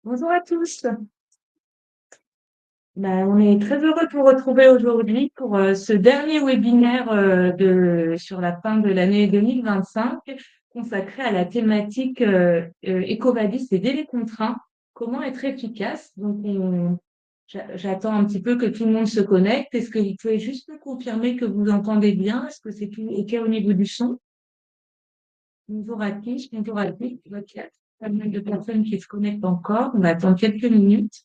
Bonjour à tous. On est très heureux de vous retrouver aujourd'hui pour ce dernier webinaire sur la fin de l'année 2025 consacré à la thématique EcoVadis et délais contraints. Comment être efficace? J'attends un petit peu que tout le monde se connecte. Est-ce que vous pouvez juste me confirmer que vous entendez bien? Est-ce que c'est tout OK au niveau du son? Bonjour à tous, bonjour à tous. Je vois qu'il y a pas mal de personnes qui se connectent encore. On va attendre quelques minutes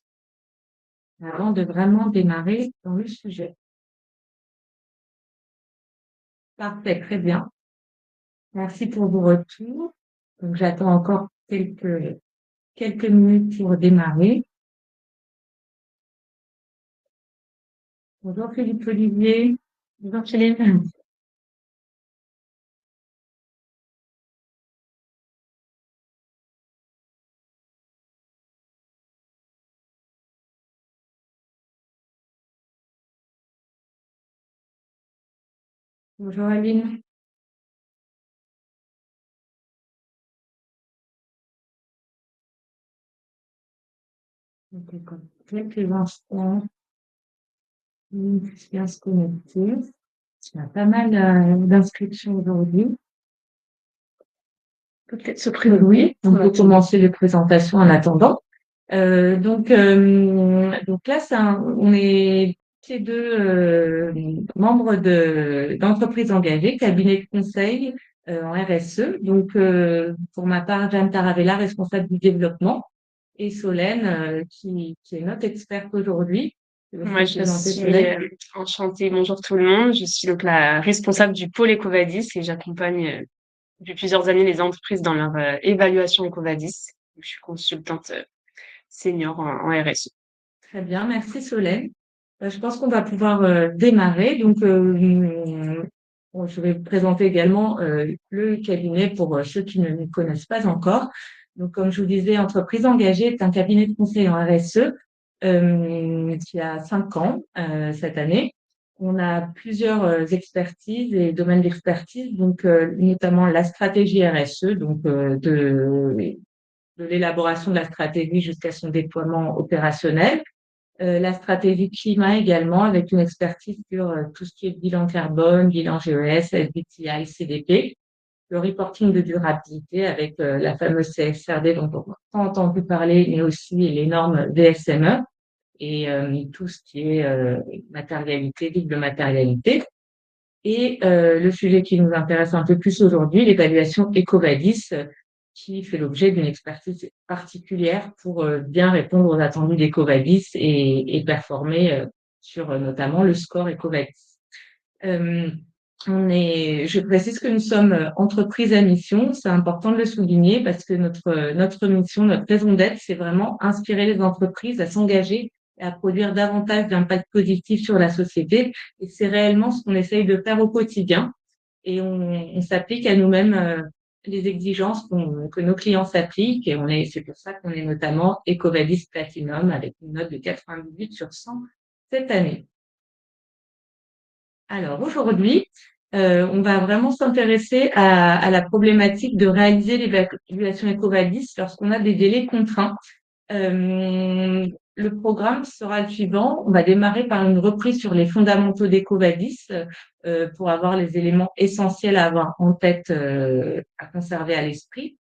avant de vraiment démarrer dans le sujet. Parfait, très bien. Merci pour vos retours. Donc, j'attends encore quelques minutes pour démarrer. Bonjour Philippe Olivier. Bonjour Philippe. Bonjour Aline. Donc, encore quelques instants. On vient se connecter. Il y a pas mal d'inscriptions aujourd'hui. Peut-être se présenter. On peut commencer les présentations en attendant. Donc là, on est tous les deux membres d'entreprises engagées, cabinet de conseil en RSE. Donc, pour ma part, Jeanne Taravella, responsable du développement, et Solène, qui est notre experte aujourd'hui. Moi, je suis enchantée. Bonjour tout le monde. Je suis donc la responsable du pôle EcoVadis et j'accompagne depuis plusieurs années les entreprises dans leur évaluation EcoVadis. Je suis consultante senior en RSE. Très bien, merci Solène. Je pense qu'on va pouvoir démarrer. Bon, je vais vous présenter également le cabinet pour ceux qui ne nous connaissent pas encore. Donc, comme je vous disais, Entreprise engagée est un cabinet de conseil en RSE qui a 5 ans cette année. On a plusieurs expertises et domaines d'expertise, donc notamment la stratégie RSE, donc de l'élaboration de la stratégie jusqu'à son déploiement opérationnel. La stratégie climat également, avec une expertise sur tout ce qui est bilan carbone, bilan GES, SBTI, CDP. Le reporting de durabilité avec la fameuse CSRD dont on a entendu parler, mais aussi les normes VSME et tout ce qui est matérialité, double matérialité. Et le sujet qui nous intéresse un peu plus aujourd'hui, l'évaluation EcoVadis, qui fait l'objet d'une expertise particulière pour bien répondre aux attendus d'EcoVadis et performer sur notamment le score EcoVadis. Je précise que nous sommes entreprise à mission. C'est important de le souligner parce que notre mission, notre raison d'être, c'est vraiment inspirer les entreprises à s'engager et à produire davantage d'impact positif sur la société. Et c'est réellement ce qu'on essaye de faire au quotidien. Et on s'applique à nous-mêmes les exigences que nos clients s'appliquent. Et c'est pour ça qu'on est notamment EcoVadis Platinum avec une note de 98 sur 100 cette année. Alors aujourd'hui, on va vraiment s'intéresser à la problématique de réaliser l'évaluation EcoVadis lorsqu'on a des délais contraints. Le programme sera le suivant. On va démarrer par une reprise sur les fondamentaux d'EcoVadis pour avoir les éléments essentiels à avoir en tête, à conserver à l'esprit.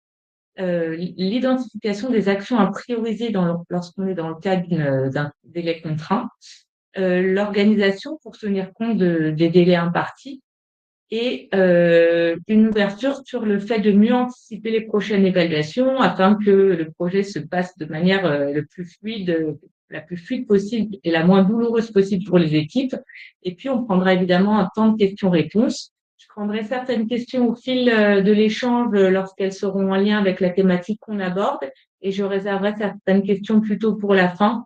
L'identification des actions à prioriser lorsqu'on est dans le cadre d'un délai contraint. L'organisation pour tenir compte des délais impartis et une ouverture sur le fait de mieux anticiper les prochaines évaluations afin que le projet se passe de manière la plus fluide possible et la moins douloureuse possible pour les équipes. Et puis, on prendra évidemment un temps de questions-réponses. Je prendrai certaines questions au fil de l'échange lorsqu'elles seront en lien avec la thématique qu'on aborde et je réserverai certaines questions plutôt pour la fin.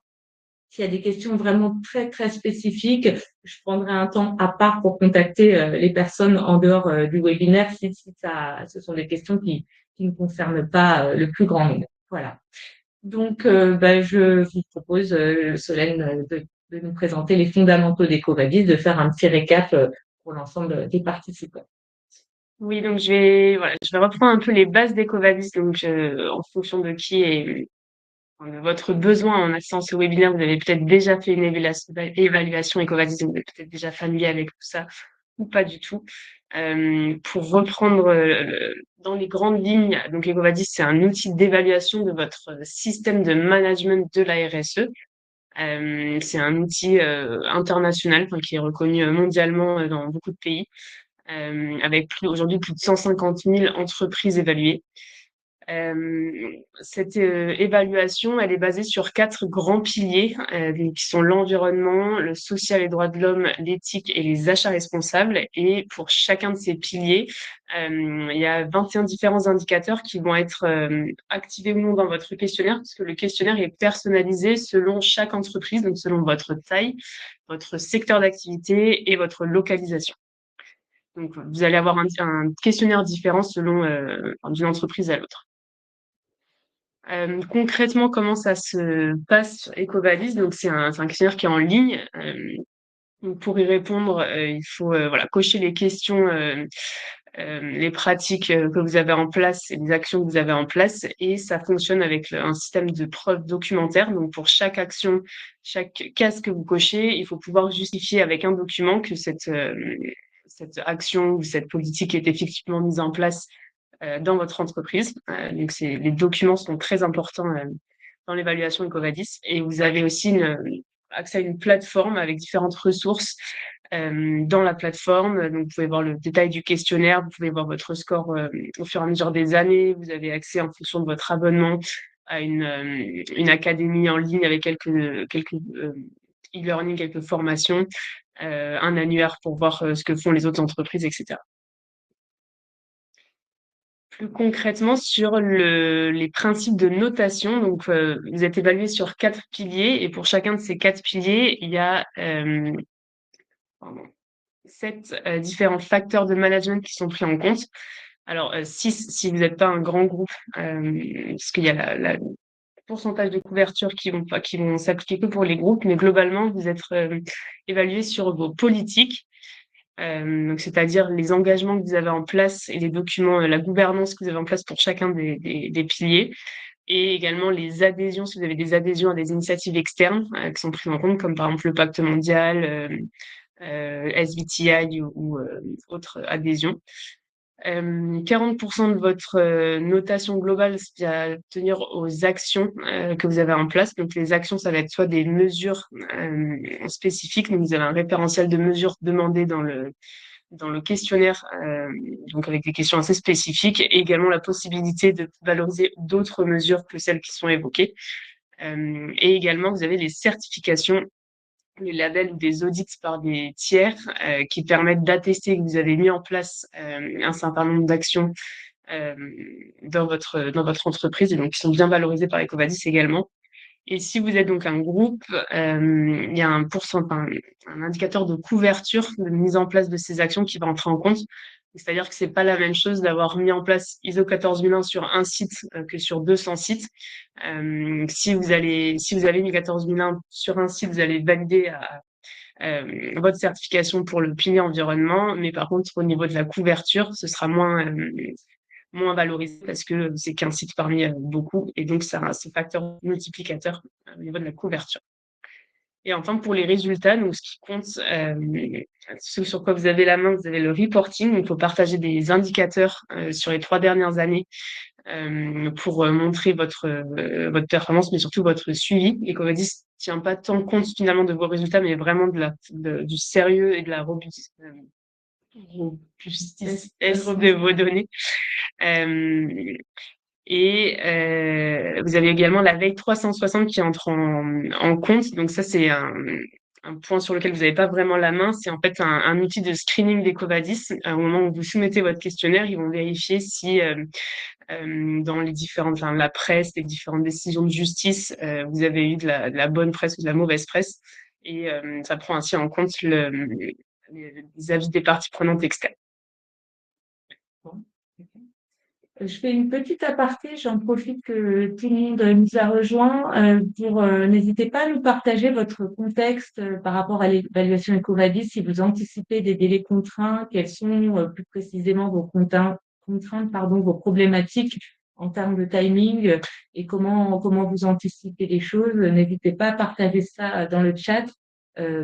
S'il y a des questions vraiment très, très spécifiques, je prendrai un temps à part pour contacter les personnes en dehors du webinaire si ce sont des questions qui ne concernent pas le plus grand nombre. Voilà. Donc, je vous propose, Solène, de nous présenter les fondamentaux d'EcoVadis, de faire un petit récap pour l'ensemble des participants. Oui, donc je vais reprendre un peu les bases d'EcoVadis, donc en fonction de qui est de votre besoin en accès à ce webinaire, vous avez peut-être déjà fait une évaluation EcoVadis, donc vous êtes peut-être déjà familier avec tout ça, ou pas du tout. Pour reprendre dans les grandes lignes, donc EcoVadis, c'est un outil d'évaluation de votre système de management de la RSE. C'est un outil international, qui est reconnu mondialement dans beaucoup de pays, avec aujourd'hui plus de 150 000 entreprises évaluées. Cette évaluation, elle est basée sur 4 grands piliers, qui sont l'environnement, le social et droits de l'homme, l'éthique et les achats responsables. Et pour chacun de ces piliers, il y a 21 différents indicateurs qui vont être activés ou non dans votre questionnaire, parce que le questionnaire est personnalisé selon chaque entreprise, donc selon votre taille, votre secteur d'activité et votre localisation. Donc, vous allez avoir un questionnaire différent selon d'une entreprise à l'autre. Concrètement, comment ça se passe sur EcoVadis? Donc, c'est un questionnaire qui est en ligne. Donc pour y répondre, il faut voilà, cocher les questions, les pratiques que vous avez en place et les actions que vous avez en place. Et ça fonctionne avec un système de preuves documentaires. Donc pour chaque action, chaque case que vous cochez, il faut pouvoir justifier avec un document que cette action ou cette politique est effectivement mise en place dans votre entreprise. Donc les documents sont très importants dans l'évaluation EcoVadis. Et vous avez aussi accès à une plateforme avec différentes ressources dans la plateforme. Donc, vous pouvez voir le détail du questionnaire, vous pouvez voir votre score au fur et à mesure des années. Vous avez accès en fonction de votre abonnement à une académie en ligne avec quelques e-learning, quelques formations, un annuaire pour voir ce que font les autres entreprises, etc. Plus concrètement sur les principes de notation, donc vous êtes évalué sur 4 piliers et pour chacun de ces 4 piliers, il y a 7 différents facteurs de management qui sont pris en compte. Alors 6 si vous n'êtes pas un grand groupe, parce qu'il y a le pourcentage de couverture qui vont s'appliquer que pour les groupes, mais globalement, vous êtes évalué sur vos politiques. Donc, c'est-à-dire les engagements que vous avez en place et les documents, la gouvernance que vous avez en place pour chacun des piliers, et également les adhésions, si vous avez des adhésions à des initiatives externes qui sont prises en compte, comme par exemple le Pacte mondial, SBTI ou autres adhésions. 40% de votre notation globale, c'est à tenir aux actions que vous avez en place. Donc, les actions, ça va être soit des mesures spécifiques. Donc, vous avez un référentiel de mesures demandées dans le questionnaire, donc avec des questions assez spécifiques, et également la possibilité de valoriser d'autres mesures que celles qui sont évoquées. Et également, vous avez les certifications, les labels ou des audits par des tiers qui permettent d'attester que vous avez mis en place un certain nombre d'actions dans votre entreprise et donc qui sont bien valorisées par EcoVadis également. Et si vous êtes donc un groupe, il y a un indicateur de couverture, de mise en place de ces actions qui va entrer en compte. C'est-à-dire que c'est pas la même chose d'avoir mis en place ISO 14001 sur un site que sur 200 sites. Si vous avez mis 14001 sur un site, vous allez valider votre certification pour le pilier environnement, mais par contre, au niveau de la couverture, ce sera moins valorisé parce que c'est qu'un site parmi beaucoup et donc ça a ce facteur multiplicateur au niveau de la couverture. Et enfin, pour les résultats, donc ce qui compte, ce sur quoi vous avez la main, vous avez le reporting. Il faut partager des indicateurs sur les 3 dernières années pour montrer votre performance, mais surtout votre suivi. Et comme on dit, tient pas tant compte finalement de vos résultats, mais vraiment du sérieux et de la robustesse de vos données. Vous avez également la veille 360 qui entre en compte. Donc ça, c'est un point sur lequel vous n'avez pas vraiment la main. C'est en fait un outil de screening d'EcoVadis. Au moment où vous soumettez votre questionnaire, ils vont vérifier si dans la presse, les différentes décisions de justice, vous avez eu de la bonne presse ou de la mauvaise presse. Et ça prend ainsi en compte les avis des parties prenantes externes. Je fais une petite aparté, j'en profite que tout le monde nous a rejoints n'hésitez pas à nous partager votre contexte par rapport à l'évaluation EcoVadis, si vous anticipez des délais contraints, quelles sont plus précisément vos contraintes, vos problématiques en termes de timing et comment vous anticipez les choses. N'hésitez pas à partager ça dans le chat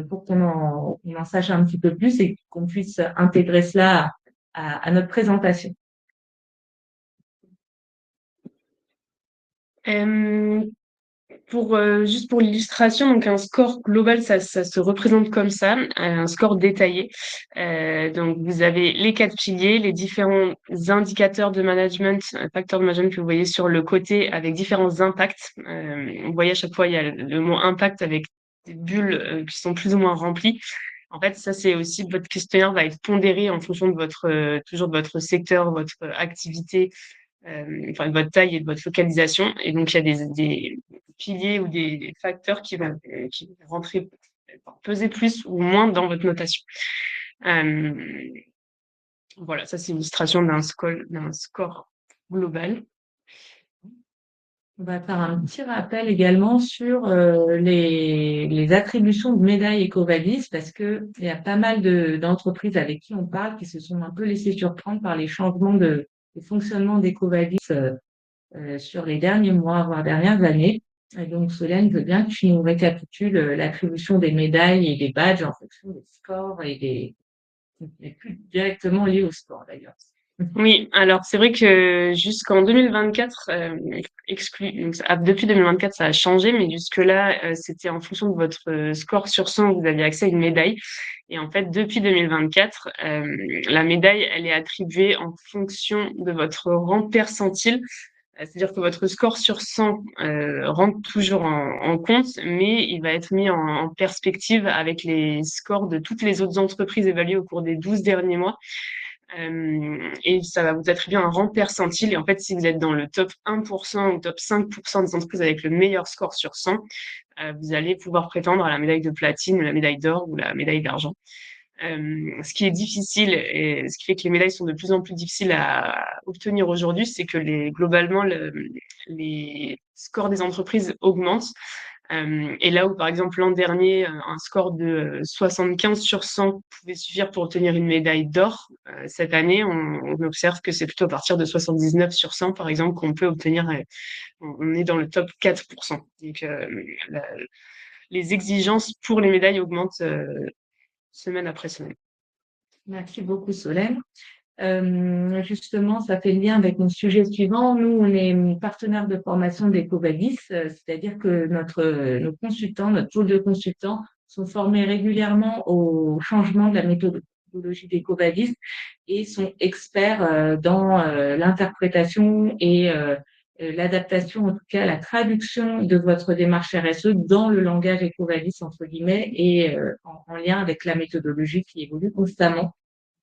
pour on en sache un petit peu plus et qu'on puisse intégrer cela à notre présentation. Juste pour l'illustration, donc un score global, ça se représente comme ça, un score détaillé. Donc vous avez les 4 piliers, les différents indicateurs de management, facteurs de management que vous voyez sur le côté avec différents impacts. Vous voyez à chaque fois il y a le mot impact avec des bulles qui sont plus ou moins remplies. En fait, ça c'est aussi votre questionnaire va être pondéré en fonction de toujours de votre secteur, votre activité, enfin de votre taille et de votre localisation. Et donc, il y a des piliers ou des facteurs qui vont rentrer, peser plus ou moins dans votre notation. Voilà, ça c'est une illustration d'un score global. On va faire un petit rappel également sur les attributions de médailles EcoVadis parce que il y a pas mal d'entreprises avec qui on parle qui se sont un peu laissées surprendre par les changements de fonctionnement d'EcoVadis sur les derniers mois, voire dernières années. Et donc, Solène, je veux bien que tu nous récapitules l'attribution des médailles et des badges en fonction des scores et plus directement liés au sport d'ailleurs. Oui, alors c'est vrai que jusqu'en 2024, depuis 2024, ça a changé, mais jusque-là, c'était en fonction de votre score sur 100, vous aviez accès à une médaille. Et en fait, depuis 2024, la médaille, elle est attribuée en fonction de votre rang percentile. C'est-à-dire que votre score sur 100 rentre toujours en compte, mais il va être mis en perspective avec les scores de toutes les autres entreprises évaluées au cours des 12 derniers mois. Et ça va vous attribuer un rang percentile. Et en fait, si vous êtes dans le top 1% ou top 5% des entreprises avec le meilleur score sur 100, vous allez pouvoir prétendre à la médaille de platine, ou la médaille d'or ou la médaille d'argent. Ce qui est difficile et ce qui fait que les médailles sont de plus en plus difficiles à obtenir aujourd'hui, c'est que globalement, les scores des entreprises augmentent. Et là où, par exemple, l'an dernier, un score de 75 sur 100 pouvait suffire pour obtenir une médaille d'or, cette année, on observe que c'est plutôt à partir de 79 sur 100, par exemple, qu'on peut obtenir, on est dans le top 4%. Donc, les exigences pour les médailles augmentent semaine après semaine. Merci beaucoup, Solène. Justement, ça fait le lien avec mon sujet suivant. Nous, on est partenaire de formation d'EcoVadis, c'est-à-dire que nos consultants, notre pool de consultants sont formés régulièrement au changement de la méthodologie d'EcoVadis et sont experts dans l'interprétation et l'adaptation, en tout cas la traduction de votre démarche RSE dans le langage EcoVadis, entre guillemets, et en lien avec la méthodologie qui évolue constamment.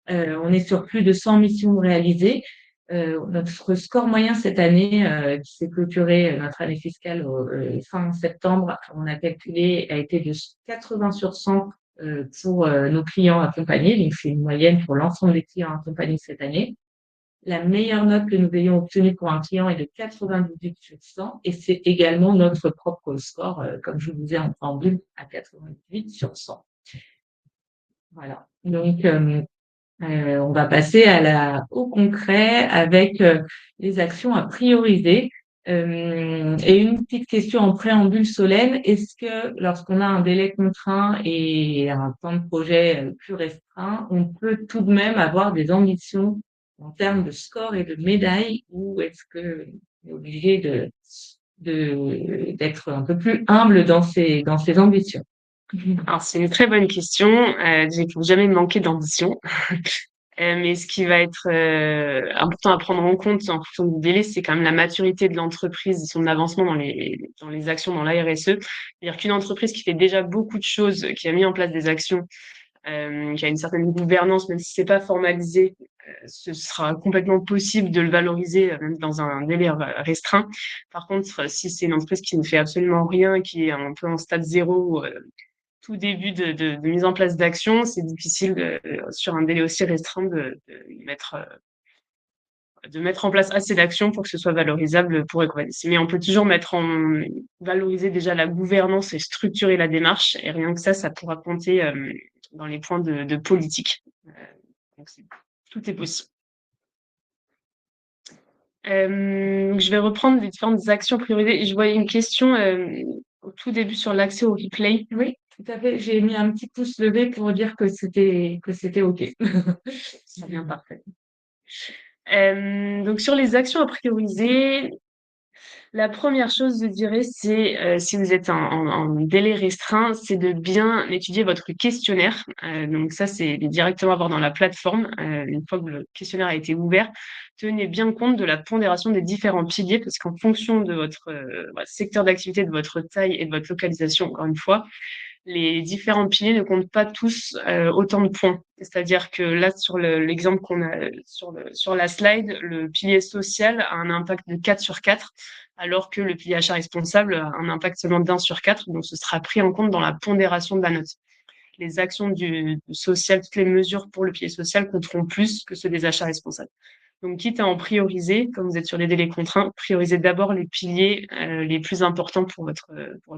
On est sur plus de 100 missions réalisées. Notre score moyen cette année, qui s'est clôturé notre année fiscale fin septembre, on a calculé, a été de 80 sur 100 pour nos clients accompagnés. Donc, c'est une moyenne pour l'ensemble des clients accompagnés cette année. La meilleure note que nous ayons obtenue pour un client est de 98 sur 100 et c'est également notre propre score, comme je vous disais en préambule, à 98 sur 100. Voilà. Donc, on va passer au concret avec les actions à prioriser. Et une petite question en préambule, Solène, est-ce que lorsqu'on a un délai contraint et un temps de projet plus restreint, on peut tout de même avoir des ambitions en termes de score et de médailles, ou est-ce que on est obligé d'être un peu plus humble dans ses ambitions? Alors, c'est une très bonne question. J'ai jamais manqué d'ambition. Mais ce qui va être important à prendre en compte en fonction du délai, c'est quand même la maturité de l'entreprise et son avancement dans les actions dans la RSE. C'est-à-dire qu'une entreprise qui fait déjà beaucoup de choses, qui a mis en place des actions, qui a une certaine gouvernance, même si c'est pas formalisé, ce sera complètement possible de le valoriser même dans un délai restreint. Par contre, si c'est une entreprise qui ne fait absolument rien, qui est un peu en stade zéro, tout début de mise en place d'actions, c'est difficile sur un délai aussi restreint de mettre en place assez d'actions pour que ce soit valorisable pour Equadis. Mais on peut toujours valoriser déjà la gouvernance et structurer la démarche. Et rien que ça pourra compter dans les points de politique. Donc tout est possible. Je vais reprendre les différentes actions priorisées. Je voyais une question au tout début sur l'accès au replay. Oui, tout à fait. J'ai mis un petit pouce levé pour dire que c'était OK. Très bien, parfait. Donc sur les actions à prioriser, la première chose, je dirais, c'est si vous êtes en délai restreint, c'est de bien étudier votre questionnaire. Donc ça, c'est directement à voir dans la plateforme. Une fois que le questionnaire a été ouvert, tenez bien compte de la pondération des différents piliers, parce qu'en fonction de votre secteur d'activité, de votre taille et de votre localisation, encore une fois, les différents piliers ne comptent pas tous autant de points. C'est-à-dire que là, sur l'exemple qu'on a sur la slide, le pilier social a un impact de 4 sur 4, alors que le pilier achat responsable a un impact seulement d'1 sur 4. Donc, ce sera pris en compte dans la pondération de la note. Les actions du social, toutes les mesures pour le pilier social compteront plus que ceux des achats responsables. Donc, quitte à en prioriser, comme vous êtes sur les délais contraints, priorisez d'abord les piliers les plus importants pour votre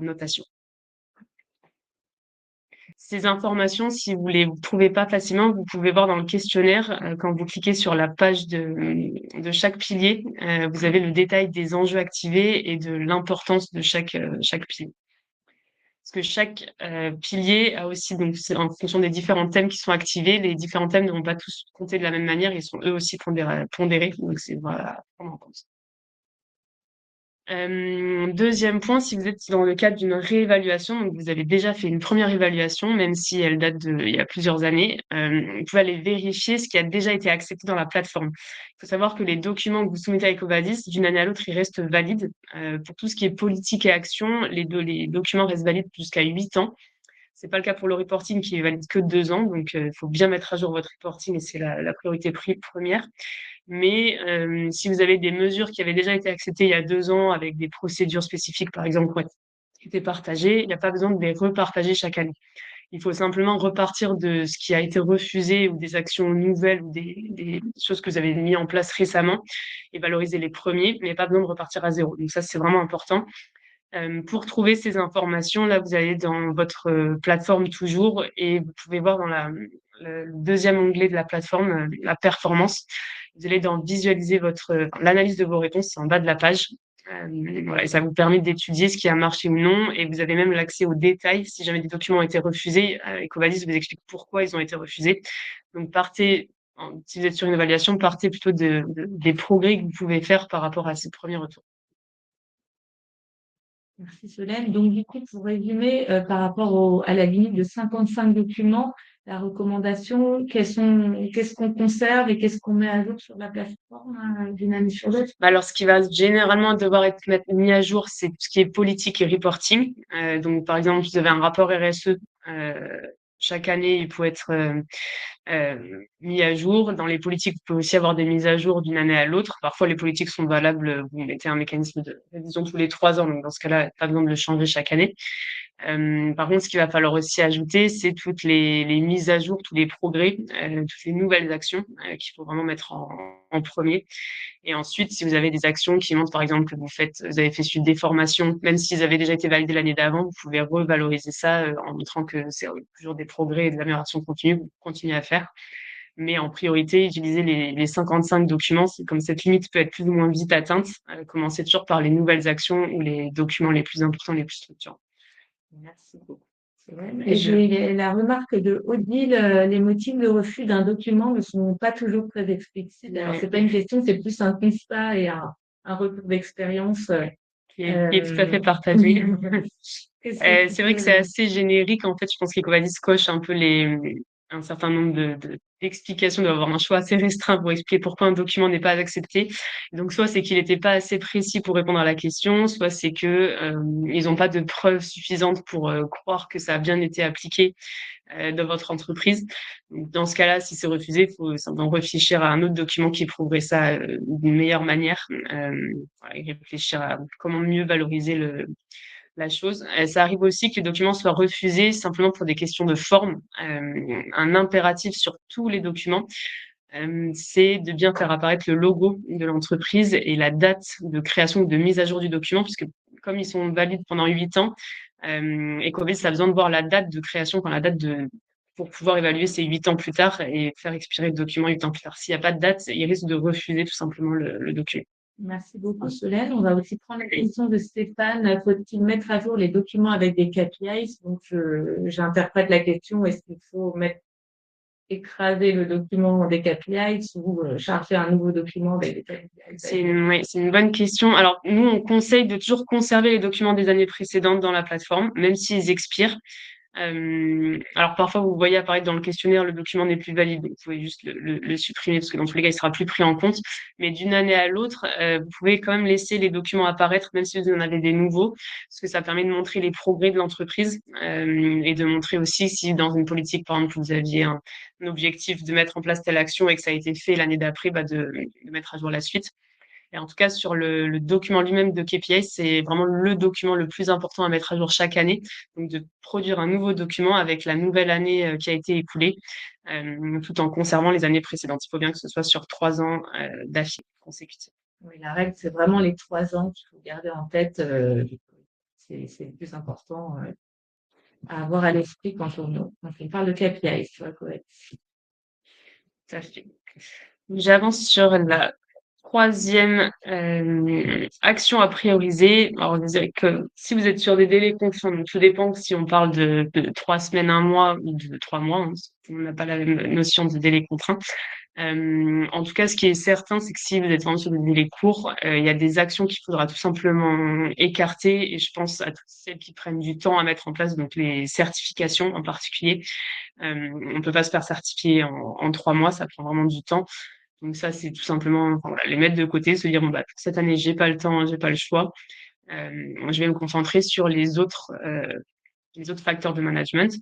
notation. Ces informations, si vous les trouvez pas facilement, vous pouvez voir dans le questionnaire, quand vous cliquez sur la page de chaque pilier, vous avez le détail des enjeux activés et de l'importance de chaque pilier. Parce que chaque pilier a aussi, donc c'est en fonction des différents thèmes qui sont activés, les différents thèmes ne vont pas tous compter de la même manière, ils sont eux aussi pondérés, donc c'est voilà, à prendre en compte. Deuxième point, si vous êtes dans le cadre d'une réévaluation, donc vous avez déjà fait une première évaluation, même si elle date il y a plusieurs années, vous pouvez aller vérifier ce qui a déjà été accepté dans la plateforme. Il faut savoir que les documents que vous soumettez à EcoVadis, d'une année à l'autre, ils restent valides. Pour tout ce qui est politique et action, les documents restent valides jusqu'à 8 ans. C'est pas le cas pour le reporting qui est valide que 2 ans, donc il faut bien mettre à jour votre reporting et c'est la priorité première. Mais si vous avez des mesures qui avaient déjà été acceptées il y a 2 ans avec des procédures spécifiques, par exemple, qui ont été partagées, il n'y a pas besoin de les repartager chaque année. Il faut simplement repartir de ce qui a été refusé ou des actions nouvelles ou des choses que vous avez mis en place récemment et valoriser les premiers, mais pas besoin de repartir à zéro. Donc ça, c'est vraiment important. Pour trouver ces informations, là, vous allez dans votre plateforme toujours et vous pouvez voir dans le deuxième onglet de la plateforme, la performance. Vous allez dans visualiser l'analyse de vos réponses, c'est en bas de la page. Voilà, et ça vous permet d'étudier ce qui a marché ou non et vous avez même l'accès aux détails. Si jamais des documents ont été refusés, EcoVadis vous explique pourquoi ils ont été refusés. Donc si vous êtes sur une évaluation, partez plutôt des progrès que vous pouvez faire par rapport à ces premiers retours. Merci Solène. Donc, du coup, pour résumer, par rapport à la limite de 55 documents, la recommandation, qu'est-ce qu'on conserve et qu'est-ce qu'on met à jour sur la plateforme d'une année sur l'autre? Alors, ce qui va généralement devoir être mis à jour, c'est tout ce qui est politique et reporting. Donc, par exemple, vous avez un rapport RSE. Chaque année, il peut être mis à jour. Dans les politiques, vous pouvez aussi avoir des mises à jour d'une année à l'autre. Parfois, les politiques sont valables. Vous mettez un mécanisme de révision tous les 3 ans. Donc, dans ce cas-là, pas besoin de le changer chaque année. Par contre, ce qu'il va falloir aussi ajouter, c'est toutes les mises à jour, tous les progrès, toutes les nouvelles actions qu'il faut vraiment mettre en premier. Et ensuite, si vous avez des actions qui montrent, par exemple, que vous avez fait suite des formations, même s'ils avaient déjà été validés l'année d'avant, vous pouvez revaloriser ça en montrant que c'est toujours des progrès et de l'amélioration continue, vous continuez à faire. Mais en priorité, utiliser les 55 documents, comme cette limite peut être plus ou moins vite atteinte, commencez toujours par les nouvelles actions ou les documents les plus importants, les plus structurants. Merci beaucoup. Et j'ai la remarque de Odile, les motifs de refus d'un document ne sont pas toujours très explicites. Alors, c'est pas une question, c'est plus un constat et un retour d'expérience. Qui est tout à fait partagé. C'est vrai que c'est assez générique. En fait, je pense qu'Ecovadis coche un peu un certain nombre d'explications, doit avoir un choix assez restreint pour expliquer pourquoi un document n'est pas accepté. Donc, soit c'est qu'il n'était pas assez précis pour répondre à la question, soit c'est que ils n'ont pas de preuves suffisantes pour croire que ça a bien été appliqué dans votre entreprise. Donc, dans ce cas-là, si c'est refusé, il faut simplement réfléchir à un autre document qui prouverait ça d'une meilleure manière et réfléchir à comment mieux valoriser la chose. Ça arrive aussi que le document soit refusé simplement pour des questions de forme. Un impératif sur tous les documents, c'est de bien faire apparaître le logo de l'entreprise et la date de création ou de mise à jour du document, puisque comme ils sont valides pendant 8 ans, Ecovadis a besoin de voir la date de création, pour pouvoir évaluer ces 8 ans plus tard et faire expirer le document 8 ans plus tard. S'il n'y a pas de date, il risque de refuser tout simplement le document. Merci beaucoup, Solène. On va aussi prendre la question de Stéphane. Faut-il mettre à jour les documents avec des KPIs? Donc, j'interprète la question. Est-ce qu'il faut écraser le document des KPIs ou charger un nouveau document avec des KPIs? C'est une bonne question. Alors, nous, on conseille de toujours conserver les documents des années précédentes dans la plateforme, même s'ils expirent. Alors parfois, vous voyez apparaître dans le questionnaire, le document n'est plus valide, donc vous pouvez juste le supprimer parce que dans tous les cas, il sera plus pris en compte. Mais d'une année à l'autre, vous pouvez quand même laisser les documents apparaître, même si vous en avez des nouveaux, parce que ça permet de montrer les progrès de l'entreprise et de montrer aussi si dans une politique, par exemple, vous aviez un objectif de mettre en place telle action et que ça a été fait l'année d'après, de mettre à jour la suite. Et en tout cas, sur le document lui-même de KPI, c'est vraiment le document le plus important à mettre à jour chaque année. Donc, de produire un nouveau document avec la nouvelle année qui a été écoulée, tout en conservant les années précédentes. Il faut bien que ce soit sur 3 ans d'affilée consécutive. Oui, la règle, c'est vraiment les 3 ans qu'il faut garder en tête. C'est le plus important à avoir à l'esprit quand on parle de KPI. Tu vois, correct. Tout à fait. J'avance sur la troisième action à prioriser. Alors, je dirais que si vous êtes sur des délais contraints, donc tout dépend si on parle de 3 semaines, un mois ou de 3 mois, hein, on n'a pas la même notion de délai contraint. En tout cas, ce qui est certain, c'est que si vous êtes vraiment sur des délais courts, il y a des actions qu'il faudra tout simplement écarter. Et je pense à toutes celles qui prennent du temps à mettre en place, donc les certifications en particulier. On ne peut pas se faire certifier en 3 mois, ça prend vraiment du temps. Donc ça, c'est tout simplement voilà, les mettre de côté, se dire bon, bah, cette année, j'ai pas le temps, j'ai pas le choix. Je vais me concentrer sur les autres facteurs de management.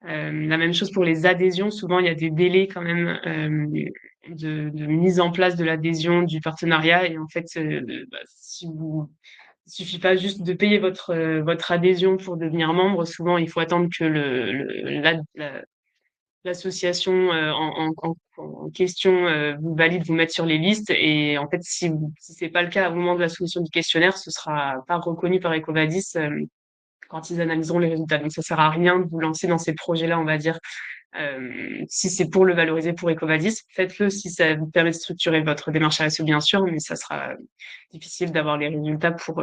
La même chose pour les adhésions. Souvent, il y a des délais quand même de mise en place de l'adhésion, du partenariat. Et en fait, si vous il suffit pas juste de payer votre adhésion pour devenir membre. Souvent, il faut attendre que l'association en question vous valide, vous mette sur les listes. Et en fait, si c'est pas le cas au moment de la soumission du questionnaire, ce sera pas reconnu par Ecovadis quand ils analyseront les résultats. Donc, ça sert à rien de vous lancer dans ces projets-là, on va dire. Si c'est pour le valoriser pour Ecovadis, faites-le si ça vous permet de structurer votre démarche RSE, bien sûr, mais ça sera difficile d'avoir les résultats pour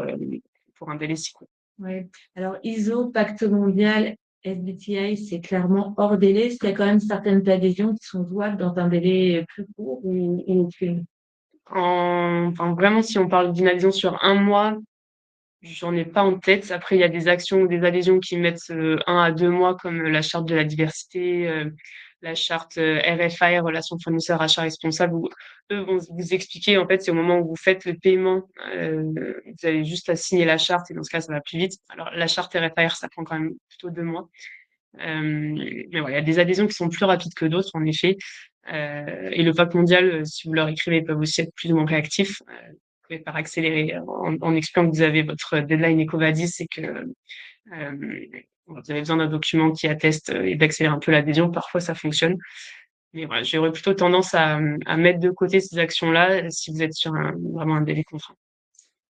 un délai si court. Oui. Alors, ISO, Pacte mondial, SBTi, c'est clairement hors délai. Est-ce qu'il y a quand même certaines adhésions qui sont jouables dans un délai plus court ou aucune? Enfin, vraiment, si on parle d'une adhésion sur un mois, j'en ai pas en tête. Après, il y a des actions ou des adhésions qui mettent 1 à 2 mois, comme la charte de la diversité, la charte RFA, relations fournisseurs, achats responsables, où eux vont vous expliquer, en fait, c'est au moment où vous faites le paiement, vous avez juste à signer la charte et dans ce cas, ça va plus vite. Alors, la charte RFA, ça prend quand même plutôt 2 mois. Mais voilà, il y a des adhésions qui sont plus rapides que d'autres, en effet. Et le pacte mondial, si vous leur écrivez, ils peuvent aussi être plus ou moins réactifs. Vous pouvez par accélérer en expliquant que vous avez votre deadline Ecovadis et que vous avez besoin d'un document qui atteste et d'accélérer un peu l'adhésion. Parfois, ça fonctionne. Mais voilà, j'aurais plutôt tendance à mettre de côté ces actions-là si vous êtes sur vraiment un délai contraint.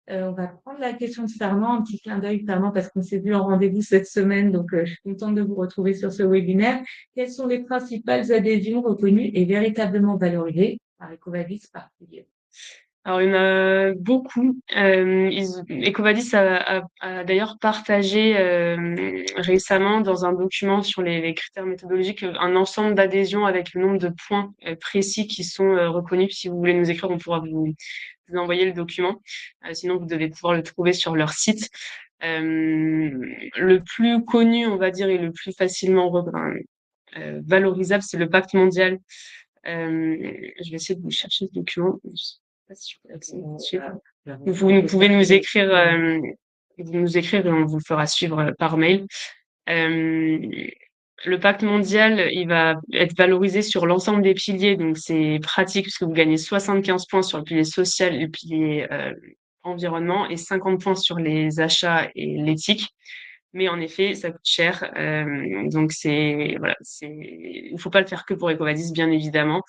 On va prendre la question de Fernand, un petit clin d'œil, Fernand, parce qu'on s'est vu en rendez-vous cette semaine, donc je suis contente de vous retrouver sur ce webinaire. Quelles sont les principales adhésions reconnues et véritablement valorisées par Ecovadis particulier? Alors, il y en a beaucoup. Ecovadis a d'ailleurs partagé récemment dans un document sur les critères méthodologiques un ensemble d'adhésions avec le nombre de points précis qui sont reconnus. Si vous voulez nous écrire, on pourra vous envoyer le document. Sinon, vous devez pouvoir le trouver sur leur site. Le plus connu, on va dire, et le plus facilement valorisable, c'est le pacte mondial. Je vais essayer de vous chercher ce document. Je sais pas si je peux l'accéder tout de suite. Vous pouvez nous écrire et on vous le fera suivre par mail. Le pacte mondial, il va être valorisé sur l'ensemble des piliers, donc c'est pratique puisque vous gagnez 75 points sur le pilier social et le pilier environnement et 50 points sur les achats et l'éthique. Mais en effet, ça coûte cher. Donc voilà, il faut pas le faire que pour Ecovadis, bien évidemment.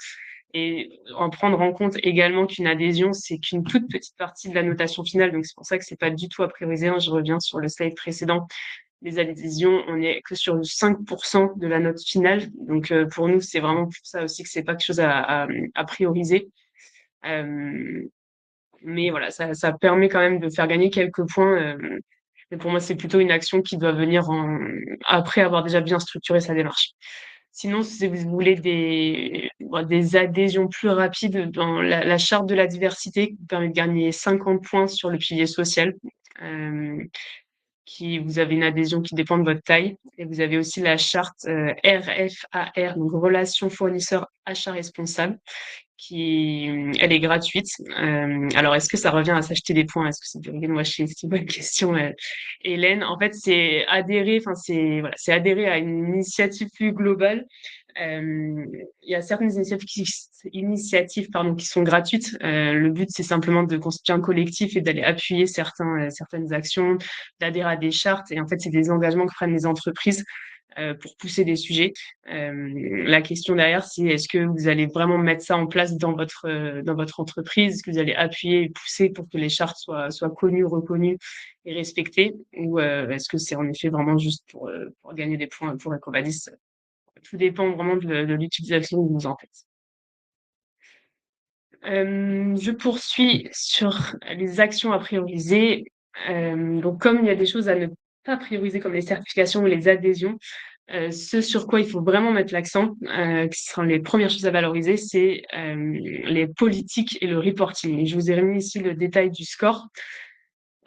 Et en prendre en compte également qu'une adhésion, c'est qu'une toute petite partie de la notation finale. Donc c'est pour ça que c'est pas du tout à prioriser. Hein. Je reviens sur le slide précédent. Les adhésions, on est que sur 5% de la note finale. Donc pour nous, c'est vraiment pour ça aussi que c'est pas quelque chose à prioriser. Mais voilà, ça permet quand même de faire gagner quelques points. Mais pour moi, c'est plutôt une action qui doit venir après avoir déjà bien structuré sa démarche. Sinon, si vous voulez des adhésions plus rapides dans la charte de la diversité, qui vous permet de gagner 50 points sur le pilier social, vous avez une adhésion qui dépend de votre taille. Et vous avez aussi la charte RFAR, donc Relations fournisseurs achats responsables, elle est gratuite. Alors, est-ce que ça revient à s'acheter des points? Est-ce que c'est du greenwashing? C'est une bonne question, Hélène. En fait, c'est adhérer à une initiative plus globale. Il y a certaines initiatives pardon, qui sont gratuites. Le but, c'est simplement de constituer un collectif et d'aller appuyer certaines actions, d'adhérer à des chartes. Et en fait, c'est des engagements que prennent les entreprises pour pousser des sujets. La question derrière, c'est est-ce que vous allez vraiment mettre ça en place dans votre entreprise? Est-ce que vous allez appuyer et pousser pour que les chartes soient connues, reconnues et respectées? Ou est-ce que c'est en effet vraiment juste pour gagner des points pour EcoVadis? Tout dépend vraiment de l'utilisation que vous en faites. Je poursuis sur les actions à prioriser. Donc, comme il y a des choses à ne pas prioriser, comme les certifications ou les adhésions, ce sur quoi il faut vraiment mettre l'accent, qui seront les premières choses à valoriser, c'est les politiques et le reporting. Et je vous ai remis ici le détail du score.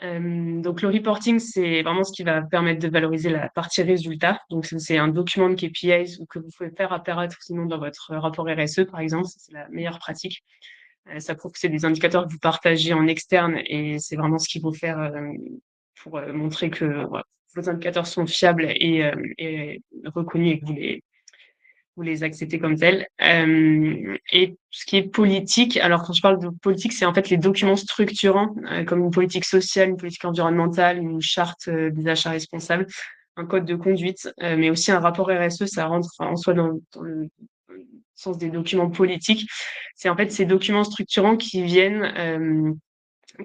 Donc, le reporting, c'est vraiment ce qui va permettre de valoriser la partie résultat. Donc, c'est un document de KPIs que vous pouvez faire apparaître sinon dans votre rapport RSE, par exemple. C'est la meilleure pratique. Ça prouve que c'est des indicateurs que vous partagez en externe et c'est vraiment ce qu'il faut faire pour montrer que voilà, vos indicateurs sont fiables et reconnus et que vous les acceptez comme tels. Et ce qui est politique, alors quand je parle de politique, c'est en fait les documents structurants, comme une politique sociale, une politique environnementale, une charte des achats responsables, un code de conduite, mais aussi un rapport RSE, ça rentre en soi dans le sens des documents politiques. C'est en fait ces documents structurants qui viennent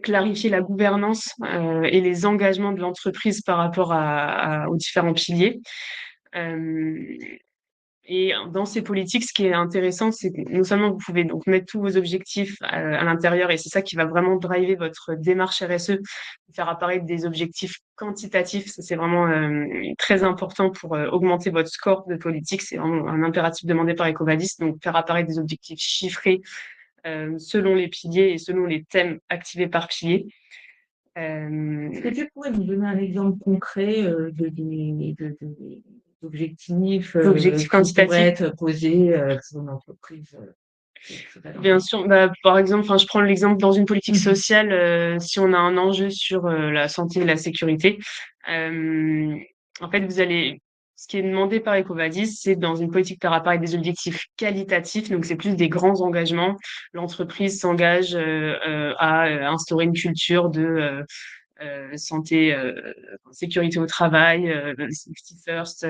clarifier la gouvernance et les engagements de l'entreprise par rapport aux différents piliers. Et dans ces politiques, ce qui est intéressant, c'est que non seulement vous pouvez donc mettre tous vos objectifs à l'intérieur, et c'est ça qui va vraiment driver votre démarche RSE, faire apparaître des objectifs quantitatifs. Ça, c'est vraiment très important pour augmenter votre score de politique. C'est vraiment un impératif demandé par EcoVadis. Donc, faire apparaître des objectifs chiffrés selon les piliers et selon les thèmes activés par pilier. Est-ce que tu pourrais nous donner un exemple concret d'objectifs D'objectifs qui pourraient quantitatifs. être posés pour une entreprise Bien sûr, par exemple, je prends l'exemple dans une politique Mhm. sociale, si on a un enjeu sur la santé et la sécurité, en fait, ce qui est demandé par EcoVadis, c'est dans une politique par rapport à des objectifs qualitatifs, donc c'est plus des grands engagements. L'entreprise s'engage à instaurer une culture de santé, sécurité au travail, safety first.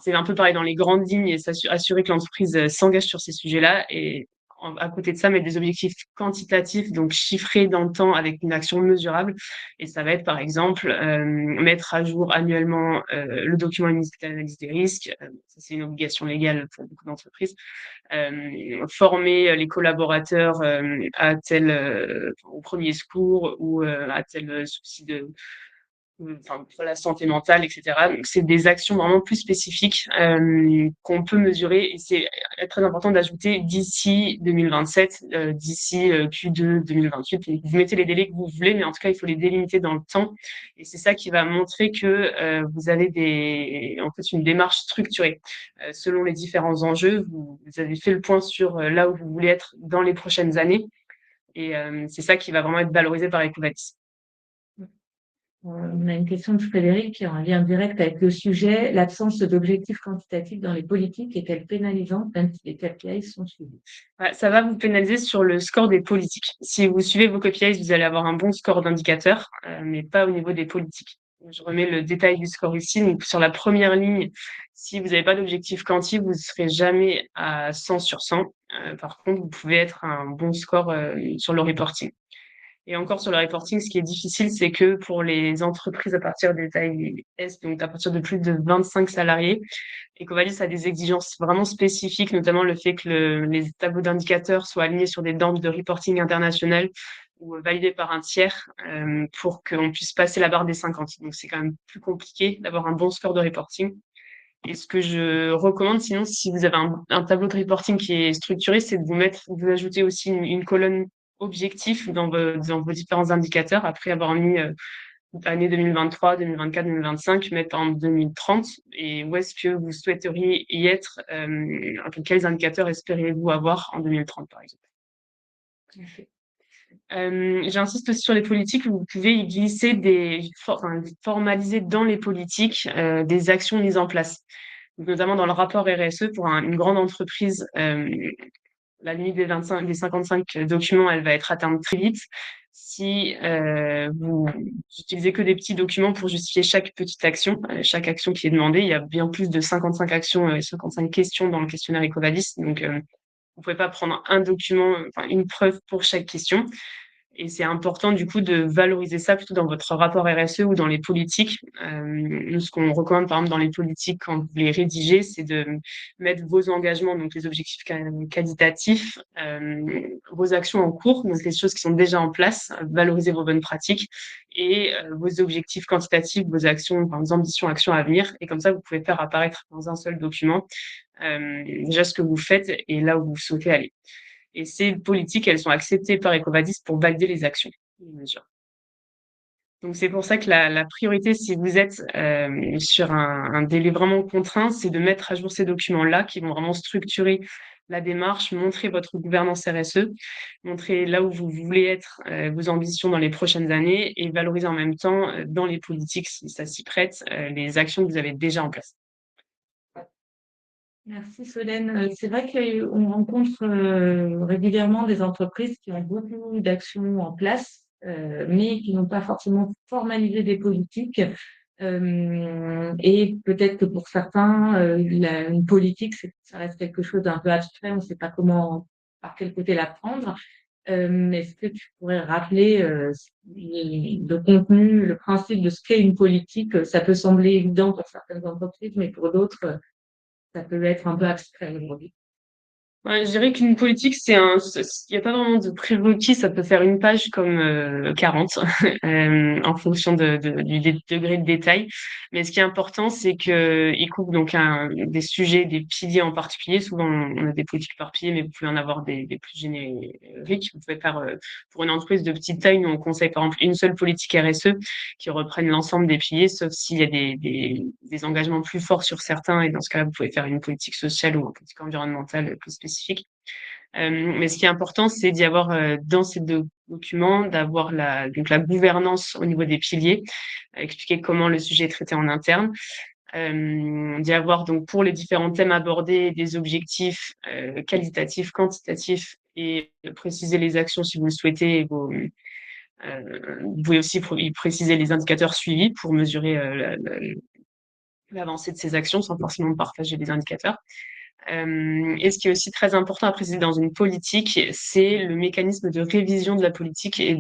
C'est un peu pareil dans les grandes lignes et assurer que l'entreprise s'engage sur ces sujets-là. Et à côté de ça, mettre des objectifs quantitatifs, donc chiffrés dans le temps avec une action mesurable. Et ça va être, par exemple, mettre à jour annuellement le document unitaire d'analyse des risques. Ça, c'est une obligation légale pour beaucoup d'entreprises. Former les collaborateurs au premier secours ou à tel souci pour la santé mentale, etc. Donc, c'est des actions vraiment plus spécifiques qu'on peut mesurer et c'est très important d'ajouter d'ici 2027, d'ici Q2 2028. Et vous mettez les délais que vous voulez, mais en tout cas, il faut les délimiter dans le temps. Et c'est ça qui va montrer que vous avez en fait une démarche structurée. Selon les différents enjeux, vous avez fait le point sur là où vous voulez être dans les prochaines années. Et c'est ça qui va vraiment être valorisé par EcoVadis. On a une question de Frédéric qui est en lien direct avec le sujet. L'absence d'objectifs quantitatifs dans les politiques est-elle pénalisante même si les KPI sont suivis? Ça va vous pénaliser sur le score des politiques. Si vous suivez vos KPIs, vous allez avoir un bon score d'indicateur, mais pas au niveau des politiques. Je remets le détail du score ici. Donc, sur la première ligne, si vous n'avez pas d'objectif quanti, vous ne serez jamais à 100 sur 100. Par contre, vous pouvez être un bon score sur le reporting. Et encore sur le reporting, ce qui est difficile, c'est que pour les entreprises à partir des tailles S, donc à partir de plus de 25 salariés, EcoVadis a des exigences vraiment spécifiques, notamment le fait que les tableaux d'indicateurs soient alignés sur des normes de reporting internationales. ou validé par un tiers pour qu'on puisse passer la barre des 50. Donc, c'est quand même plus compliqué d'avoir un bon score de reporting. Et ce que je recommande, sinon, si vous avez un tableau de reporting qui est structuré, c'est de vous ajouter aussi une colonne objectif dans vos différents indicateurs après avoir mis année 2023, 2024, 2025, mettre en 2030 et où est-ce que vous souhaiteriez y être, quels indicateurs espériez-vous avoir en 2030, par exemple. J'insiste aussi sur les politiques. Vous pouvez y glisser formaliser dans les politiques des actions mises en place. Donc, notamment dans le rapport RSE pour une grande entreprise, la limite des 55 documents, elle va être atteinte très vite. Si vous utilisez que des petits documents pour justifier chaque petite action, chaque action qui est demandée, il y a bien plus de 55 actions et 55 questions dans le questionnaire EcoVadis. Donc, vous pouvez pas prendre un document, une preuve pour chaque question. Et c'est important, du coup, de valoriser ça plutôt dans votre rapport RSE ou dans les politiques. Nous, ce qu'on recommande, par exemple, dans les politiques, quand vous les rédigez, c'est de mettre vos engagements, donc les objectifs qualitatifs, vos actions en cours, donc les choses qui sont déjà en place, valoriser vos bonnes pratiques, et vos objectifs quantitatifs, vos actions, par exemple, ambitions, actions à venir. Et comme ça, vous pouvez faire apparaître dans un seul document déjà ce que vous faites et là où vous souhaitez aller. Et ces politiques, elles sont acceptées par EcoVadis pour valider les actions, les mesures. Donc, c'est pour ça que la priorité, si vous êtes sur un délai vraiment contraint, c'est de mettre à jour ces documents-là qui vont vraiment structurer la démarche, montrer votre gouvernance RSE, montrer là où vous voulez être, vos ambitions dans les prochaines années et valoriser en même temps, dans les politiques, si ça s'y prête, les actions que vous avez déjà en place. Merci Solène. C'est vrai qu'on rencontre régulièrement des entreprises qui ont beaucoup d'actions en place, mais qui n'ont pas forcément formalisé des politiques. Et peut-être que pour certains, une politique, ça reste quelque chose d'un peu abstrait, on ne sait pas comment, par quel côté la prendre. Est-ce que tu pourrais rappeler le contenu, le principe de ce qu'est une politique? Ça peut sembler évident pour certaines entreprises, mais pour d'autres, ça peut être un peu abstrait aujourd'hui. Ouais, je dirais qu'une politique, il n'y a pas vraiment de prérequis, ça peut faire une page comme 40, en fonction du degré de détail. Mais ce qui est important, c'est que il couvre donc des sujets, des piliers en particulier. Souvent, on a des politiques par pilier, mais vous pouvez en avoir des plus génériques. Vous pouvez faire, pour une entreprise de petite taille, nous, on conseille par exemple une seule politique RSE qui reprenne l'ensemble des piliers, sauf s'il y a des engagements plus forts sur certains. Et dans ce cas-là, vous pouvez faire une politique sociale ou une politique environnementale plus spécifique. Mais ce qui est important, c'est d'y avoir dans ces deux documents, d'avoir donc la gouvernance au niveau des piliers, expliquer comment le sujet est traité en interne, d'y avoir donc pour les différents thèmes abordés des objectifs qualitatifs, quantitatifs et préciser les actions si vous le souhaitez. Vous pouvez aussi y préciser les indicateurs suivis pour mesurer l'avancée de ces actions sans forcément partager les indicateurs. Et ce qui est aussi très important à préciser dans une politique, c'est le mécanisme de révision de la politique et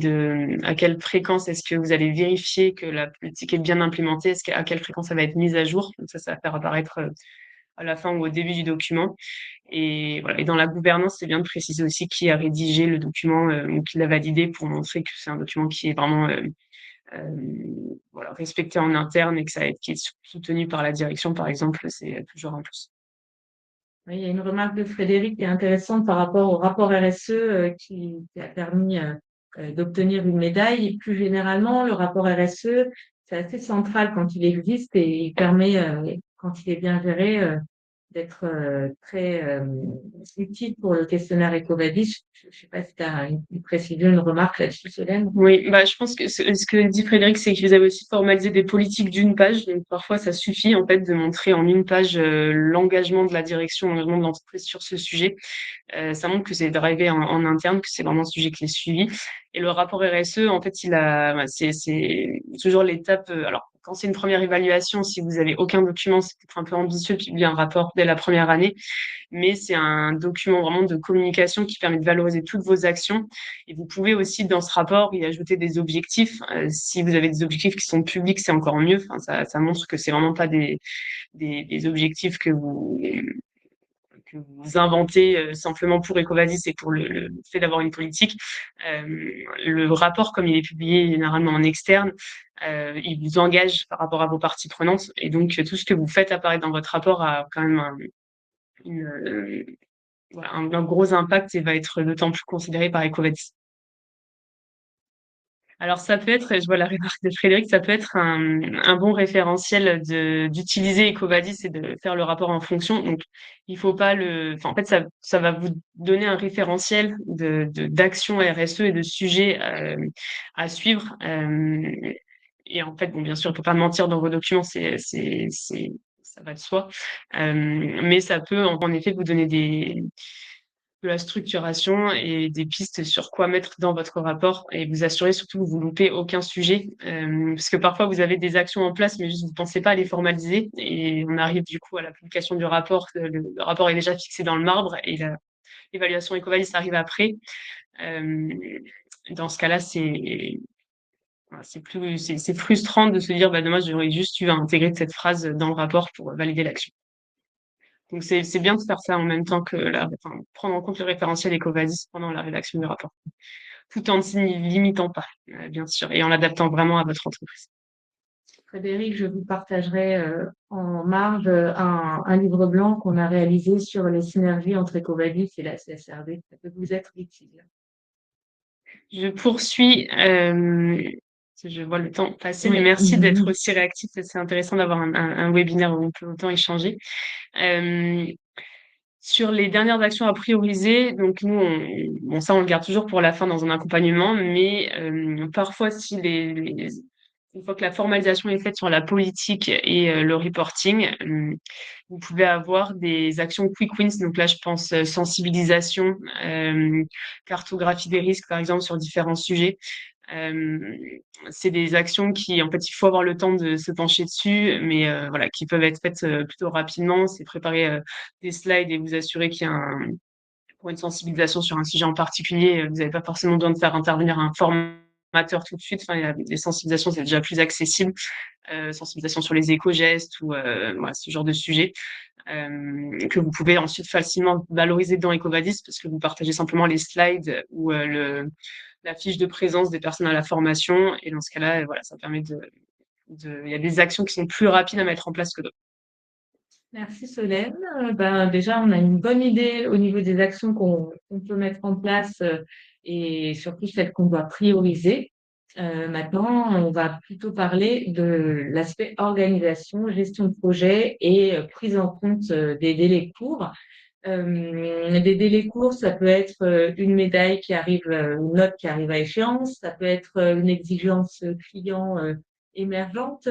à quelle fréquence est-ce que vous allez vérifier que la politique est bien implémentée, à quelle fréquence ça va être mise à jour. Donc ça va faire apparaître à la fin ou au début du document. Et voilà. Et dans la gouvernance, c'est bien de préciser aussi qui a rédigé le document ou qui l'a validé pour montrer que c'est un document qui est vraiment respecté en interne et qui est soutenu par la direction, par exemple. C'est toujours un plus. Oui, il y a une remarque de Frédéric qui est intéressante par rapport au rapport RSE qui a permis d'obtenir une médaille. Et plus généralement, le rapport RSE, c'est assez central quand il existe et il permet, quand il est bien géré, d'être très utile pour le questionnaire EcoVadis. Je ne sais pas si tu as une précision, une remarque là-dessus, Solène. Oui, je pense que ce que dit Frédéric, c'est que vous avez aussi formalisé des politiques d'une page. Donc parfois, ça suffit en fait de montrer en une page l'engagement de la direction, l'engagement de l'entreprise sur ce sujet. Ça montre que c'est drivé en interne, que c'est vraiment un sujet qui est suivi. Et le rapport RSE, en fait, c'est toujours l'étape. Alors, quand c'est une première évaluation, si vous avez aucun document, c'est peut-être un peu ambitieux de publier un rapport dès la première année. Mais c'est un document vraiment de communication qui permet de valoriser toutes vos actions. Et vous pouvez aussi, dans ce rapport, y ajouter des objectifs. Si vous avez des objectifs qui sont publics, c'est encore mieux. Enfin, ça montre que c'est vraiment pas des objectifs que que vous inventez simplement pour Ecovadis et pour le fait d'avoir une politique. Le rapport, comme il est publié généralement en externe, il vous engage par rapport à vos parties prenantes. Et donc, tout ce que vous faites apparaître dans votre rapport a quand même voilà, un gros impact et va être d'autant plus considéré par Ecovadis. Alors ça peut être, je vois la remarque de Frédéric, ça peut être un bon référentiel d'utiliser Ecovadis et de faire le rapport en fonction. Donc il faut pas en fait ça va vous donner un référentiel d'actions RSE et de sujets à suivre. Et en fait, bon, bien sûr, il ne faut pas mentir dans vos documents, ça va de soi. Mais ça peut en effet vous donner de la structuration et des pistes sur quoi mettre dans votre rapport et vous assurer surtout que vous loupez aucun sujet. Parce que parfois, vous avez des actions en place, mais juste vous ne pensez pas à les formaliser. Et on arrive du coup à la publication du rapport. Le rapport est déjà fixé dans le marbre et l'évaluation Ecovadis arrive après. Dans ce cas-là, c'est frustrant de se dire, bah, dommage, j'aurais juste eu à intégrer cette phrase dans le rapport pour valider l'action. Donc, c'est bien de faire ça en même temps que prendre en compte le référentiel Ecovadis pendant la rédaction du rapport, tout en ne s'y limitant pas, bien sûr, et en l'adaptant vraiment à votre entreprise. Frédéric, je vous partagerai en marge un livre blanc qu'on a réalisé sur les synergies entre Ecovadis et la CSRD. Ça peut vous être utile. Je poursuis. Je vois le temps passer, mais merci d'être aussi réactif. C'est intéressant d'avoir un webinaire où on peut autant échanger. Sur les dernières actions à prioriser, donc nous, bon, ça, on le garde toujours pour la fin dans un accompagnement, mais parfois, une fois que la formalisation est faite sur la politique et le reporting, vous pouvez avoir des actions quick wins. Donc là, je pense sensibilisation, cartographie des risques, par exemple, sur différents sujets. C'est des actions qui, en fait, il faut avoir le temps de se pencher dessus, mais voilà, qui peuvent être faites plutôt rapidement. C'est préparer des slides et vous assurer qu'il y a pour une sensibilisation sur un sujet en particulier, vous n'avez pas forcément besoin de faire intervenir un formateur tout de suite. Enfin, les sensibilisations, c'est déjà plus accessible. Sensibilisation sur les éco-gestes ou voilà, ce genre de sujet que vous pouvez ensuite facilement valoriser dans Ecovadis parce que vous partagez simplement les slides ou la fiche de présence des personnes à la formation. Et dans ce cas-là, voilà, ça permet il y a des actions qui sont plus rapides à mettre en place que d'autres. Merci Solène. Déjà, on a une bonne idée au niveau des actions qu'on peut mettre en place et surtout celles qu'on doit prioriser. Maintenant, on va plutôt parler de l'aspect organisation, gestion de projet et prise en compte des délais courts. Des délais courts, ça peut être une médaille qui arrive, une note qui arrive à échéance, ça peut être une exigence client émergente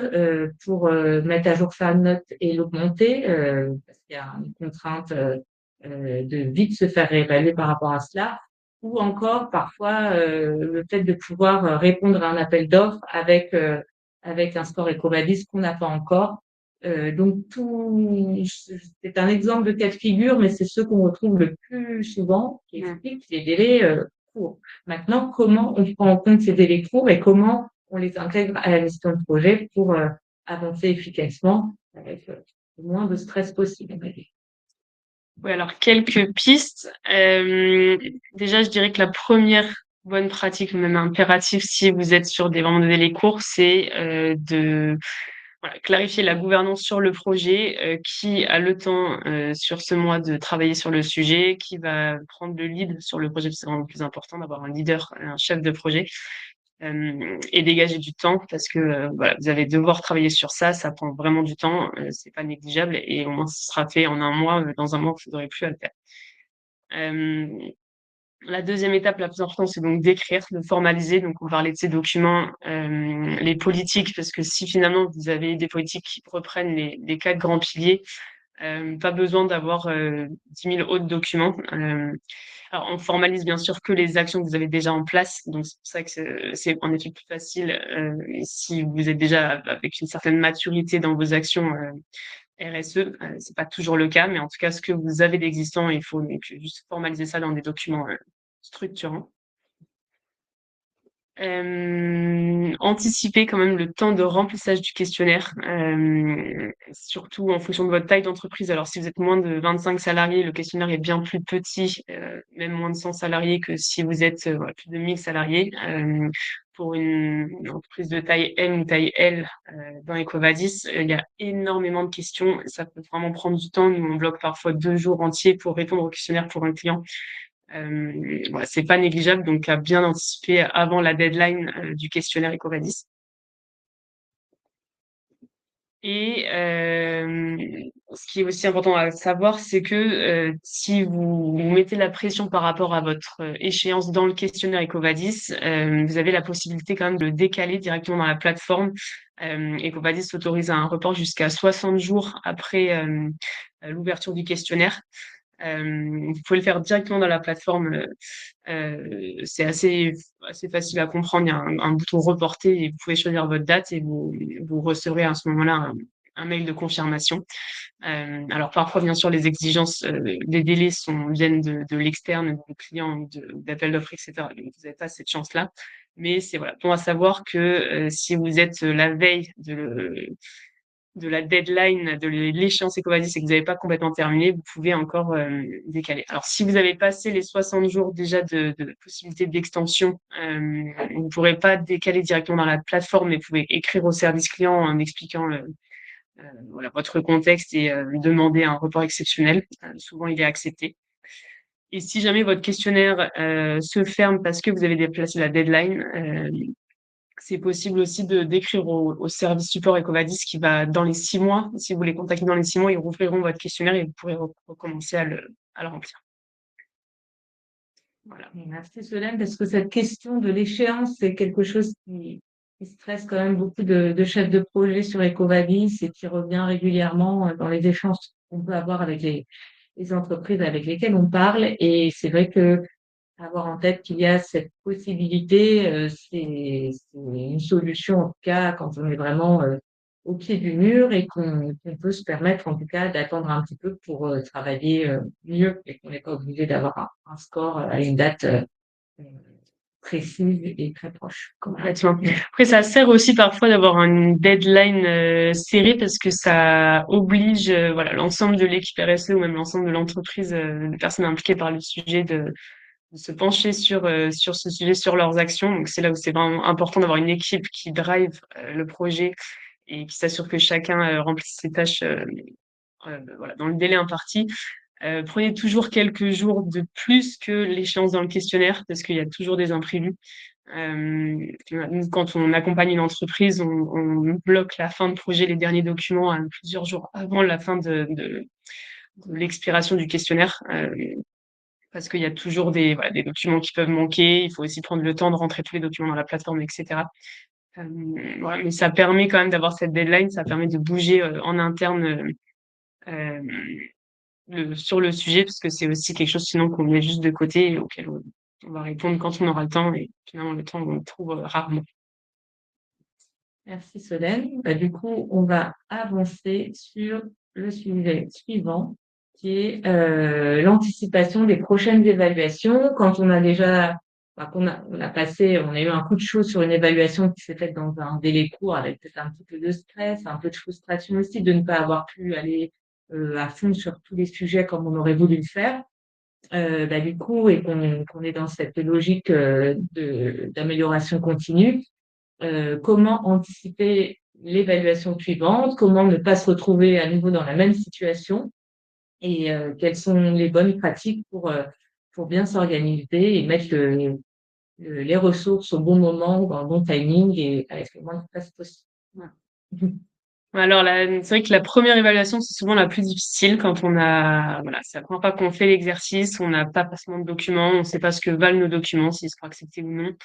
pour mettre à jour sa note et l'augmenter, parce qu'il y a une contrainte de vite se faire réévaluer par rapport à cela, ou encore parfois le fait de pouvoir répondre à un appel d'offres avec un score Ecovadis qu'on n'a pas encore. Donc c'est un exemple de cas de figure, mais c'est ce qu'on retrouve le plus souvent qui explique les délais courts. Maintenant, comment on prend en compte ces délais courts et comment on les intègre à la gestion de projet pour avancer efficacement avec le moins de stress possible. Oui, alors quelques pistes. Déjà, je dirais que la première bonne pratique, même impérative, si vous êtes sur vraiment des délais courts, c'est de clarifier la gouvernance sur le projet, qui a le temps sur ce mois de travailler sur le sujet, qui va prendre le lead sur le projet, c'est vraiment le plus important d'avoir un leader, un chef de projet, et dégager du temps parce que voilà, vous allez devoir travailler sur ça, ça prend vraiment du temps, c'est pas négligeable et au moins ce sera fait en un mois, dans un mois vous n'aurez plus à le faire. La deuxième étape la plus importante, c'est donc d'écrire, de formaliser. Donc, on parlait de ces documents, les politiques, parce que si finalement vous avez des politiques qui reprennent les quatre grands piliers, pas besoin d'avoir 10 000 autres documents. Alors, on formalise bien sûr que les actions que vous avez déjà en place. Donc, c'est pour ça que c'est en effet plus facile si vous êtes déjà avec une certaine maturité dans vos actions RSE. C'est pas toujours le cas, mais en tout cas, ce que vous avez d'existant, il faut donc juste formaliser ça dans des documents structurants. Anticiper quand même le temps de remplissage du questionnaire, surtout en fonction de votre taille d'entreprise. Alors, si vous êtes moins de 25 salariés, le questionnaire est bien plus petit, même moins de 100 salariés que si vous êtes voilà, plus de 1000 salariés. Pour une entreprise de taille M ou taille L dans Ecovadis, il y a énormément de questions. Ça peut vraiment prendre du temps. Nous, on bloque parfois 2 jours entiers pour répondre au questionnaire pour un client. Voilà, c'est pas négligeable, donc à bien anticiper avant la deadline du questionnaire EcoVadis. Et ce qui est aussi important à savoir, c'est que si vous mettez la pression par rapport à votre échéance dans le questionnaire EcoVadis, vous avez la possibilité quand même de le décaler directement dans la plateforme. EcoVadis autorise un report jusqu'à 60 jours après l'ouverture du questionnaire. Vous pouvez le faire directement dans la plateforme. C'est assez facile à comprendre. Il y a un bouton reporter et vous pouvez choisir votre date et vous recevrez à ce moment-là un mail de confirmation. Alors parfois, bien sûr, les exigences, les délais viennent de l'externe, du client, d'appel d'offres, etc. Donc vous n'avez pas cette chance-là. Mais c'est voilà, bon à savoir que si vous êtes la veille de la deadline de l'échéance EcoVadis et que vous n'avez pas complètement terminé, vous pouvez encore décaler. Alors, si vous avez passé les 60 jours déjà de possibilité d'extension, vous ne pourrez pas décaler directement dans la plateforme, mais vous pouvez écrire au service client en expliquant voilà, votre contexte et demander un report exceptionnel. Souvent, il est accepté. Et si jamais votre questionnaire se ferme parce que vous avez déplacé la deadline, c'est possible aussi d'écrire au service support EcoVadis qui va dans les 6 mois. Si vous les contactez dans les 6 mois, ils rouvriront votre questionnaire et vous pourrez recommencer à le remplir. Voilà. Merci Solène, parce que cette question de l'échéance, c'est quelque chose qui stresse quand même beaucoup de chefs de projet sur EcoVadis et qui revient régulièrement dans les échanges qu'on peut avoir avec les entreprises avec lesquelles on parle. Et c'est vrai que avoir en tête qu'il y a cette possibilité, c'est une solution, en tout cas, quand on est vraiment au pied du mur et qu'on peut se permettre, en tout cas, d'attendre un petit peu pour travailler mieux et qu'on n'est pas obligé d'avoir un score à une date précise et très proche. Complètement. Après, ça sert aussi parfois d'avoir une deadline serrée parce que ça oblige voilà, l'ensemble de l'équipe RSE ou même l'ensemble de l'entreprise, de personnes impliquées par le sujet de se pencher sur ce sujet, sur leurs actions. Donc, c'est là où c'est vraiment important d'avoir une équipe qui drive le projet et qui s'assure que chacun remplisse ses tâches voilà, dans le délai imparti. Prenez toujours quelques jours de plus que l'échéance dans le questionnaire parce qu'il y a toujours des imprévus. Nous, quand on accompagne une entreprise, on bloque la fin de projet, les derniers documents plusieurs jours avant la fin de l'expiration du questionnaire. Parce qu'il y a toujours voilà, des documents qui peuvent manquer. Il faut aussi prendre le temps de rentrer tous les documents dans la plateforme, etc. Voilà, mais ça permet quand même d'avoir cette deadline. Ça permet de bouger en interne euh, sur le sujet, parce que c'est aussi quelque chose sinon qu'on met juste de côté et auquel on va répondre quand on aura le temps. Et finalement, le temps, on le trouve rarement. Merci Solène. Du coup, on va avancer sur le sujet suivant, qui est l'anticipation des prochaines évaluations. Quand on a déjà, on a passé, on a eu un coup de chaud sur une évaluation qui s'est faite dans un délai court, avec peut-être un petit peu de stress, un peu de frustration aussi de ne pas avoir pu aller à fond sur tous les sujets comme on aurait voulu le faire. Du coup, et qu'on est dans cette logique d'amélioration continue, comment anticiper l'évaluation suivante, comment ne pas se retrouver à nouveau dans la même situation et quelles sont les bonnes pratiques pour bien s'organiser et mettre les ressources au bon moment, dans le bon timing et avec le moins de stress possible. Voilà. Alors, c'est vrai que la première évaluation, c'est souvent la plus difficile quand voilà, c'est la première fois qu'on fait l'exercice, on n'a pas forcément de documents, on ne sait pas ce que valent nos documents, s'ils seront acceptés ou non.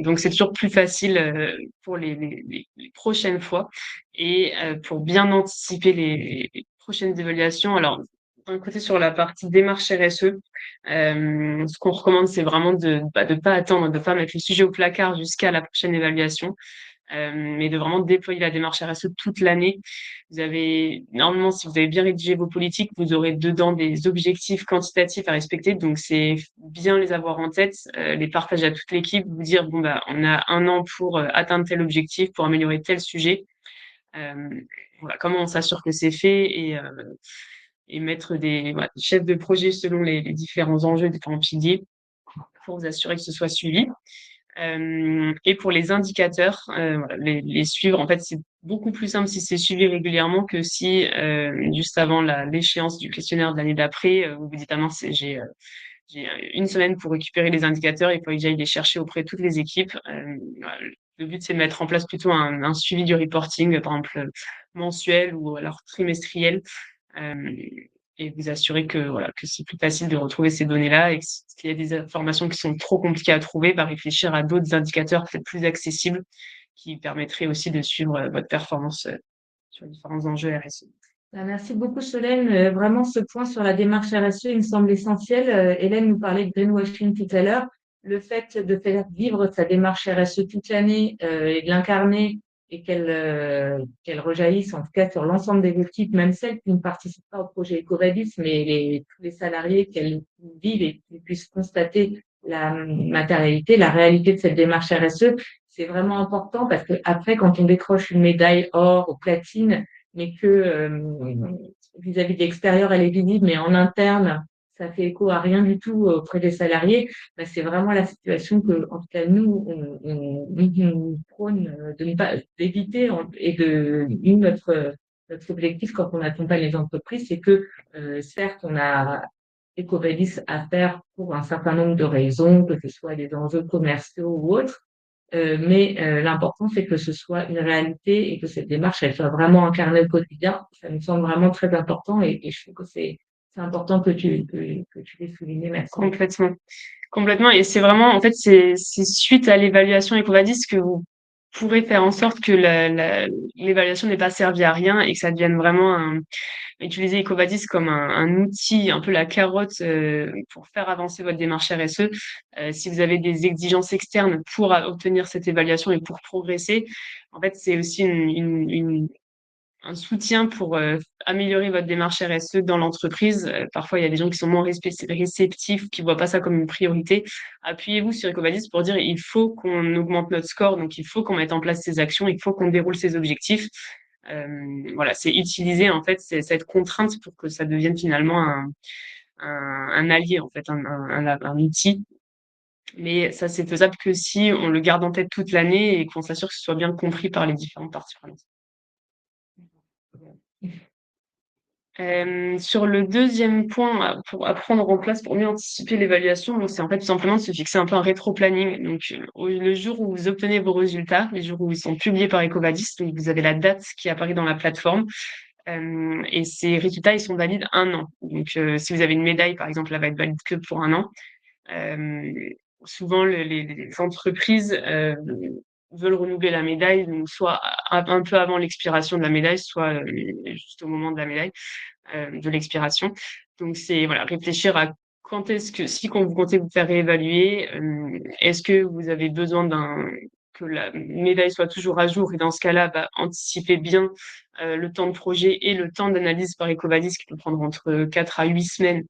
Donc, c'est toujours plus facile pour les prochaines fois et pour bien anticiper les prochaines évaluations. Alors, d'un côté, sur la partie démarche RSE, ce qu'on recommande, c'est vraiment de pas attendre, de pas mettre le sujet au placard jusqu'à la prochaine évaluation. mais de vraiment déployer la démarche RSE toute l'année. Normalement, si vous avez bien rédigé vos politiques, vous aurez dedans des objectifs quantitatifs à respecter. Donc, c'est bien les avoir en tête, les partager à toute l'équipe, vous dire, bon, bah, on a 1 an pour atteindre tel objectif, pour améliorer tel sujet. Voilà, comment on s'assure que c'est fait et mettre des chefs de projet selon les différents enjeux, les différents piliers pour vous assurer que ce soit suivi. Et pour les indicateurs, voilà, les suivre, en fait, c'est beaucoup plus simple si c'est suivi régulièrement que si juste avant l'échéance du questionnaire de l'année d'après, vous vous dites ah mince, j'ai 1 semaine pour récupérer les indicateurs, il faut que j'aille les chercher auprès de toutes les équipes. Voilà, le but c'est de mettre en place plutôt un suivi du reporting, par exemple mensuel ou alors trimestriel, et vous assurer que voilà, que c'est plus facile de retrouver ces données-là et que s'il y a des informations qui sont trop compliquées à trouver, bah, réfléchir à d'autres indicateurs peut-être plus accessibles qui permettraient aussi de suivre votre performance sur différents enjeux RSE. Merci beaucoup, Solène. Vraiment, ce point sur la démarche RSE, il me semble essentiel. Hélène nous parlait de greenwashing tout à l'heure. Le fait de faire vivre sa démarche RSE toute l'année et de l'incarner et qu'elle rejaillisse en tout cas sur l'ensemble des équipes, même celles qui ne participent pas au projet EcoVadis, mais tous les salariés, qu'elles vivent et qu'ils puissent constater la matérialité, la réalité de cette démarche RSE, c'est vraiment important parce que après, quand on décroche une médaille or ou platine, mais que vis-à-vis de l'extérieur, elle est visible, mais en interne, ça fait écho à rien du tout auprès des salariés, bah, c'est vraiment la situation que, en tout cas, nous, on prône de ne pas d'éviter et de nous, notre objectif quand on accompagne les entreprises, c'est que certes, on a EcoVadis à faire pour un certain nombre de raisons, que ce soit des enjeux commerciaux ou autres, mais l'important, c'est que ce soit une réalité et que cette démarche, elle soit vraiment incarnée au quotidien. Ça me semble vraiment très important et je trouve que c'est important que tu l'aies souligné. Merci. Complètement. Complètement. Et c'est vraiment, en fait, c'est suite à l'évaluation EcoVadis que vous pourrez faire en sorte que l'évaluation n'ait pas servi à rien et que ça devienne vraiment utiliser EcoVadis comme un outil, un peu la carotte pour faire avancer votre démarche RSE. Si vous avez des exigences externes pour obtenir cette évaluation et pour progresser, en fait, c'est aussi un soutien pour améliorer votre démarche RSE dans l'entreprise. Parfois, il y a des gens qui sont moins réceptifs, qui voient pas ça comme une priorité. Appuyez-vous sur EcoVadis pour dire il faut qu'on augmente notre score, donc il faut qu'on mette en place ces actions, il faut qu'on déroule ces objectifs. Voilà, c'est utiliser en fait cette contrainte pour que ça devienne finalement un allié, en fait, un outil. Mais ça, c'est faisable que si on le garde en tête toute l'année et qu'on s'assure que ce soit bien compris par les différentes parties prenantes. Sur le deuxième point à prendre en place pour mieux anticiper l'évaluation, donc c'est en fait tout simplement de se fixer un peu un rétro-planning. Donc le jour où vous obtenez vos résultats, les jours où ils sont publiés par EcoVadis, donc vous avez la date qui apparaît dans la plateforme. Et ces résultats, ils sont valides 1 an. Donc si vous avez une médaille, par exemple, elle va être valide que pour 1 an. Souvent, les entreprises veulent renouveler la médaille, donc soit un peu avant l'expiration de la médaille, soit juste au moment de la médaille, de l'expiration. Donc, c'est voilà, réfléchir à quand est-ce que, si quand vous comptez vous faire réévaluer, est-ce que vous avez besoin que la médaille soit toujours à jour et dans ce cas-là, bah, anticipez bien le temps de projet et le temps d'analyse par EcoVadis qui peut prendre entre 4 à 8 semaines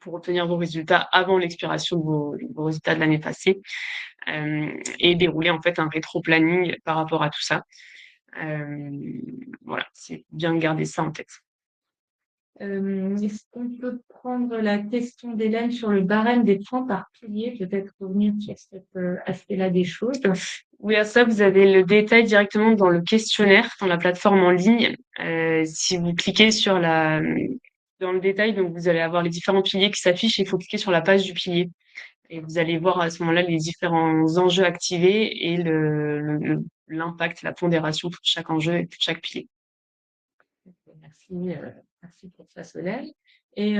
pour obtenir vos résultats avant l'expiration de vos résultats de l'année passée, et dérouler en fait un rétro-planning par rapport à tout ça. Voilà, c'est bien de garder ça en tête. Est-ce qu'on peut prendre la question d'Hélène sur le barème des points par pilier, peut-être revenir sur cet aspect-là des choses? Oui, à ça, vous avez le détail directement dans le questionnaire, dans la plateforme en ligne. Si vous cliquez dans le détail, donc vous allez avoir les différents piliers qui s'affichent et il faut cliquer sur la page du pilier. Et vous allez voir à ce moment-là les différents enjeux activés et l'impact, la pondération pour chaque enjeu et pour chaque pilier. Merci pour ça, Solène. Et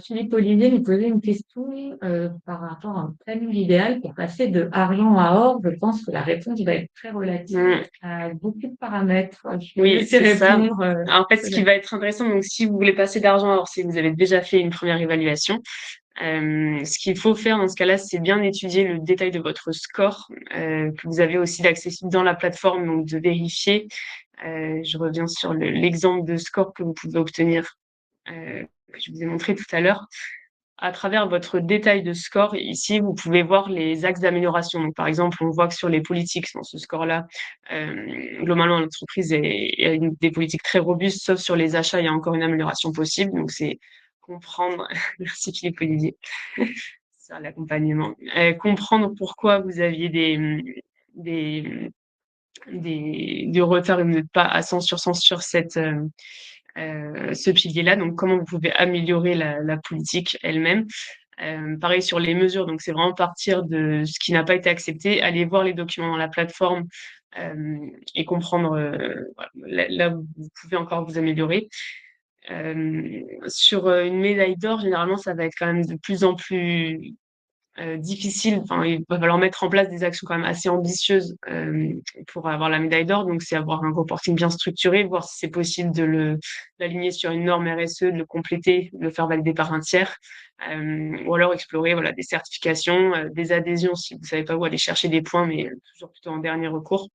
Philippe Olivier nous posait une question par rapport à un planning idéal pour passer de argent à or. Je pense que la réponse va être très relative à beaucoup de paramètres. Oui, c'est ça. En fait, ce qui va être intéressant, donc si vous voulez passer d'argent à or, c'est que vous avez déjà fait une première évaluation. Ce qu'il faut faire dans ce cas-là, c'est bien étudier le détail de votre score, que vous avez aussi d'accessible dans la plateforme, donc de vérifier. Je reviens sur l'exemple de score que vous pouvez obtenir, que je vous ai montré tout à l'heure. À travers votre détail de score, ici, vous pouvez voir les axes d'amélioration. Donc, par exemple, on voit que sur les politiques, dans ce score-là, globalement, l'entreprise a des politiques très robustes, sauf sur les achats, il y a encore une amélioration possible. Donc, c'est comprendre, merci Philippe Olivier, sur l'accompagnement, comprendre pourquoi vous aviez des, des retards et vous n'êtes pas à 100 sur ce pilier-là. Donc, comment vous pouvez améliorer la politique elle-même. Pareil sur les mesures, donc c'est vraiment partir de ce qui n'a pas été accepté, aller voir les documents dans la plateforme et comprendre là où vous pouvez encore vous améliorer. Sur une médaille d'or, généralement, ça va être quand même de plus en plus difficile. Enfin, il va falloir mettre en place des actions quand même assez ambitieuses pour avoir la médaille d'or. Donc, c'est avoir un reporting bien structuré, voir si c'est possible d'aligner sur une norme RSE, de le compléter, de le faire valider par un tiers, ou alors explorer voilà des certifications, des adhésions si vous savez pas où aller chercher des points, mais toujours plutôt en dernier recours.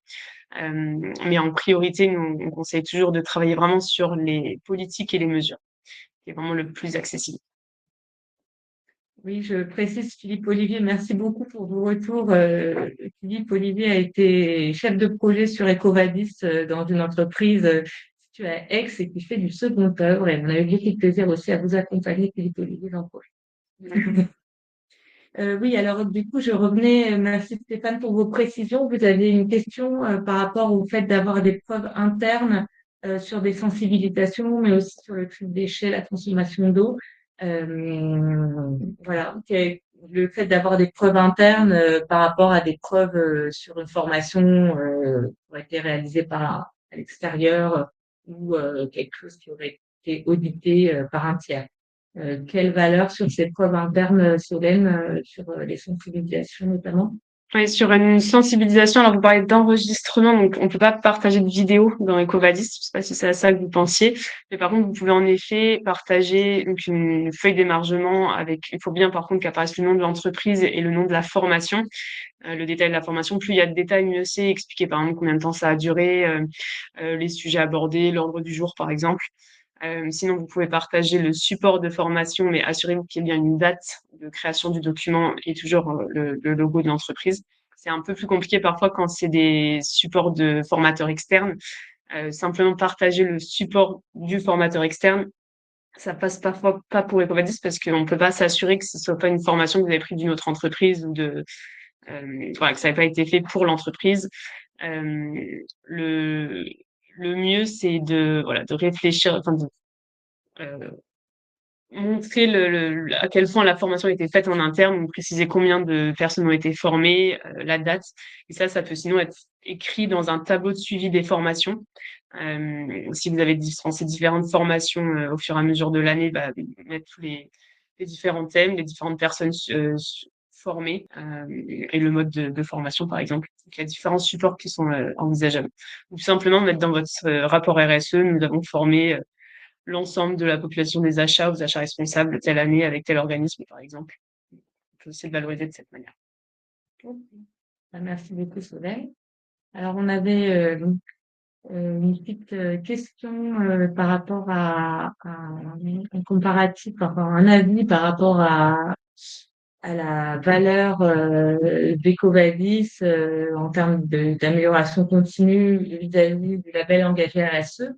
Mais en priorité, nous on conseille toujours de travailler vraiment sur les politiques et les mesures, qui est vraiment le plus accessible. Oui, je précise Philippe Olivier, merci beaucoup pour vos retours. Philippe Olivier a été chef de projet sur EcoVadis dans une entreprise située à Aix et qui fait du second œuvre. Et on a eu beaucoup de plaisir aussi à vous accompagner, Philippe Olivier, dans le projet. Oui, alors du coup, je revenais, merci Stéphane pour vos précisions. Vous aviez une question par rapport au fait d'avoir des preuves internes sur des sensibilisations, mais aussi sur le tri de déchets, la consommation d'eau. Voilà, le fait d'avoir des preuves internes par rapport à des preuves sur une formation qui aurait été réalisée à l'extérieur ou quelque chose qui aurait été audité par un tiers. Quelle valeur sur ces preuves internes, Solène, sur les sensibilisations notamment? Oui, sur une sensibilisation, alors vous parlez d'enregistrement, donc on peut pas partager de vidéo dans EcoVadis, je sais pas si c'est à ça que vous pensiez, mais par contre vous pouvez en effet partager donc une feuille d'émargement avec, il faut bien par contre qu'apparaisse le nom de l'entreprise et le nom de la formation, le détail de la formation, plus il y a de détails mieux c'est, expliquer par exemple combien de temps ça a duré, les sujets abordés, l'ordre du jour par exemple. Sinon, vous pouvez partager le support de formation, mais assurez-vous qu'il y ait bien une date de création du document et toujours le logo de l'entreprise. C'est un peu plus compliqué parfois quand c'est des supports de formateurs externes. Simplement partager le support du formateur externe, ça passe parfois pas pour EcoVadis parce qu'on ne peut pas s'assurer que ce soit pas une formation que vous avez prise d'une autre entreprise ou voilà, que ça n'ait pas été fait pour l'entreprise. Le, le mieux, c'est voilà, de réfléchir, enfin, euh, montrer à quel point la formation a été faite en interne, donc préciser combien de personnes ont été formées, la date. Et ça peut sinon être écrit dans un tableau de suivi des formations. Si vous avez dispensé différentes formations au fur et à mesure de l'année, bah, mettre tous les différents thèmes, les différentes personnes formées et le mode de formation, par exemple. Donc, il y a différents supports qui sont envisageables. Ou simplement mettre dans votre rapport RSE, nous avons formé l'ensemble de la population des achats aux achats responsables telle année avec tel organisme, par exemple. On peut essayer de valoriser de cette manière. Merci beaucoup, Solène. Alors, on avait une petite question par rapport à un comparatif, enfin, un avis par rapport à la valeur d'EcoVadis en termes d'amélioration continue vis-à-vis du label engagé RSE.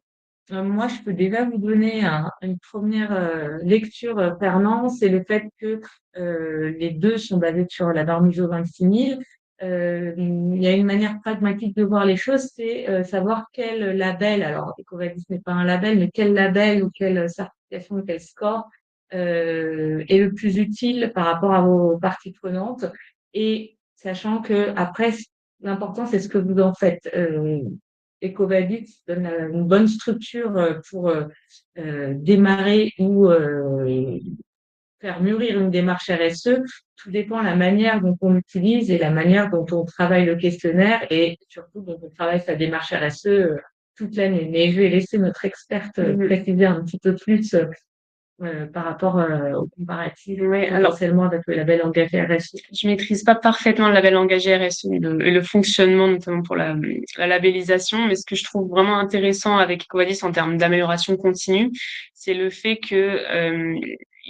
Moi, je peux déjà vous donner une première lecture Fernand, c'est le fait que les deux sont basés sur la norme ISO 26000. Il y a une manière pragmatique de voir les choses, c'est savoir quel label, alors EcoVadis n'est pas un label, mais quel label ou quelle certification ou quel score est le plus utile par rapport à vos parties prenantes. Et sachant que après, l'important, c'est ce que vous en faites. EcoVadis donne une bonne structure pour démarrer ou faire mûrir une démarche RSE. Tout dépend de la manière dont on l'utilise et la manière dont on travaille le questionnaire et surtout dont on travaille sa démarche RSE toute l'année. Mais je vais laisser notre experte préciser un petit peu plus par rapport au comparatif Ouais, alors potentiellement avec le label engagé RSE? je maîtrise pas parfaitement le label engagé RSE et le fonctionnement, notamment pour la labellisation, mais ce que je trouve vraiment intéressant avec EcoVadis en termes d'amélioration continue, c'est le fait que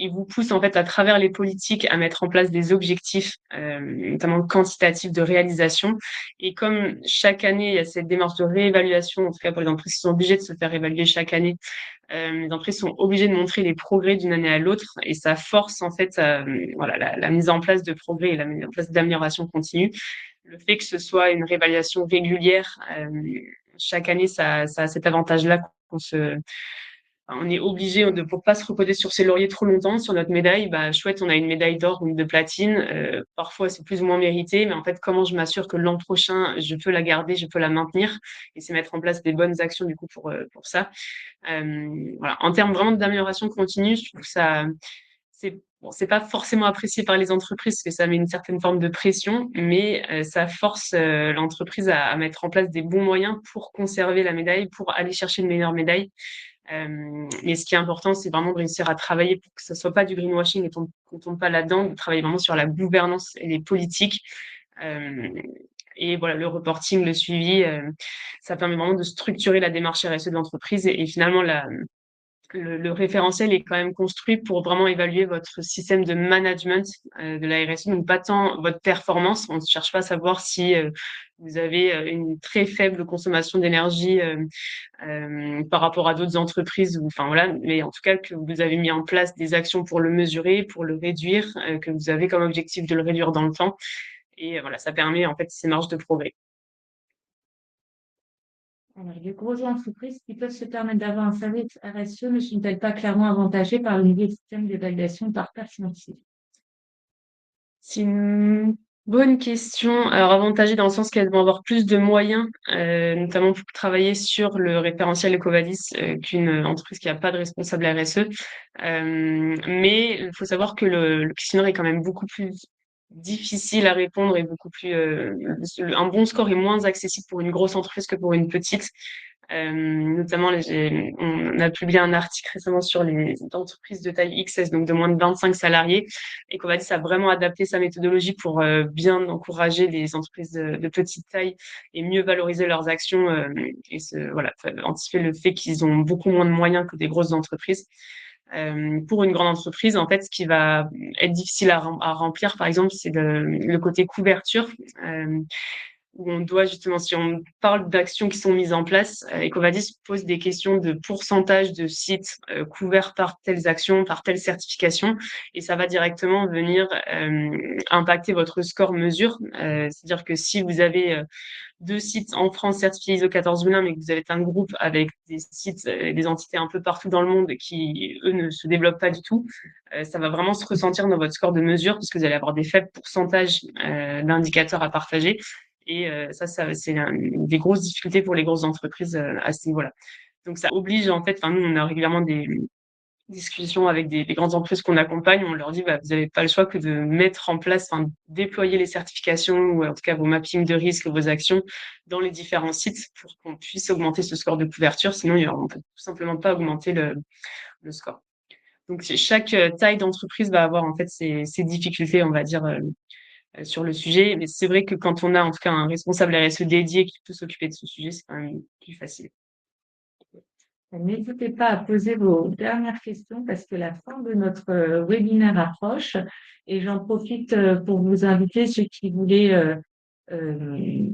il vous pousse en fait à travers les politiques à mettre en place des objectifs, notamment quantitatifs de réalisation. Et comme chaque année il y a cette démarche de réévaluation, en tout cas pour les entreprises qui sont obligées de se faire évaluer chaque année, les entreprises sont obligées de montrer les progrès d'une année à l'autre et ça force en fait voilà, la mise en place de progrès et la mise en place d'amélioration continue. Le fait que ce soit une réévaluation régulière chaque année, ça a cet avantage-là on est obligé pour pas se reposer sur ses lauriers trop longtemps sur notre médaille. Bah chouette, on a une médaille d'or ou de platine. Parfois c'est plus ou moins mérité, mais en fait comment je m'assure que l'an prochain je peux la garder, je peux la maintenir, et c'est mettre en place des bonnes actions du coup pour ça. Voilà. En termes vraiment d'amélioration continue, je trouve que ça, c'est pas forcément apprécié par les entreprises parce que ça met une certaine forme de pression, mais ça force l'entreprise à mettre en place des bons moyens pour conserver la médaille, pour aller chercher une meilleure médaille. Mais ce qui est important, c'est vraiment de réussir à travailler pour que ça soit pas du greenwashing et qu'on tombe pas là-dedans, de travailler vraiment sur la gouvernance et les politiques. Euh, et voilà, le reporting, le suivi, ça permet vraiment de structurer la démarche RSE de l'entreprise et finalement le référentiel est quand même construit pour vraiment évaluer votre système de management de la RSE, donc pas tant votre performance. On ne cherche pas à savoir si vous avez une très faible consommation d'énergie par rapport à d'autres entreprises, enfin voilà, mais en tout cas que vous avez mis en place des actions pour le mesurer, pour le réduire, que vous avez comme objectif de le réduire dans le temps. Et voilà, ça permet en fait ces marges de progrès. Alors, les grosses entreprises qui peuvent se permettre d'avoir un service RSE ne sont-elles pas clairement avantagées par le nouveau système d'évaluation par pairs financier? C'est une bonne question. Alors, avantagée dans le sens qu'elles vont avoir plus de moyens, notamment pour travailler sur le référentiel EcoVadis, qu'une entreprise qui n'a pas de responsable RSE. Mais il faut savoir que le questionnaire est quand même beaucoup plus difficile à répondre et beaucoup plus, un bon score est moins accessible pour une grosse entreprise que pour une petite. Notamment, on a publié un article récemment sur les entreprises de taille XS, donc de moins de 25 salariés, et qu'on va dire ça a vraiment adapté sa méthodologie pour bien encourager les entreprises de petite taille et mieux valoriser leurs actions voilà, anticiper le fait qu'ils ont beaucoup moins de moyens que des grosses entreprises. Pour une grande entreprise, en fait, ce qui va être difficile à remplir, par exemple, c'est le côté couverture. Où on doit justement, si on parle d'actions qui sont mises en place, EcoVadis pose des questions de pourcentage de sites couverts par telles actions, par telle certification, et ça va directement venir impacter votre score mesure. C'est-à-dire que si vous avez 2 sites en France certifiés ISO 14001, mais que vous avez un groupe avec des sites, des entités un peu partout dans le monde qui, eux, ne se développent pas du tout, ça va vraiment se ressentir dans votre score de mesure parce que vous allez avoir des faibles pourcentages d'indicateurs à partager. Et ça c'est des grosses difficultés pour les grosses entreprises à ce niveau-là. Donc ça oblige en fait, enfin nous on a régulièrement des discussions avec des grandes entreprises qu'on accompagne, on leur dit bah, vous n'avez pas le choix que de mettre en place, enfin déployer les certifications ou en tout cas vos mappings de risque, vos actions dans les différents sites pour qu'on puisse augmenter ce score de couverture. Sinon on peut tout simplement pas augmenter le score. Donc chaque taille d'entreprise va avoir en fait ses difficultés, on va dire, sur le sujet. Mais c'est vrai que quand on a en tout cas un responsable RSE dédié qui peut s'occuper de ce sujet, c'est quand même plus facile. N'hésitez pas à poser vos dernières questions parce que la fin de notre webinaire approche et j'en profite pour vous inviter ceux qui voulaient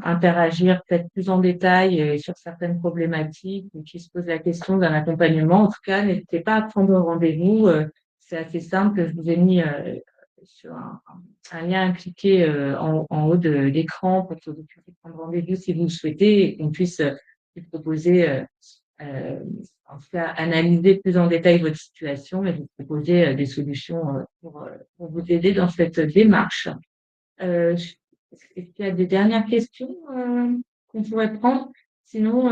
interagir peut-être plus en détail sur certaines problématiques ou qui se posent la question d'un accompagnement. En tout cas, n'hésitez pas à prendre rendez-vous. C'est assez simple. Je vous ai mis sur un lien à cliquer en haut de l'écran pour que vous puissiez prendre rendez-vous si vous le souhaitez et qu'on puisse vous proposer euh, en tout cas, analyser plus en détail votre situation et vous proposer des solutions pour vous aider dans cette démarche. Est-ce qu'il y a des dernières questions qu'on pourrait prendre? Sinon,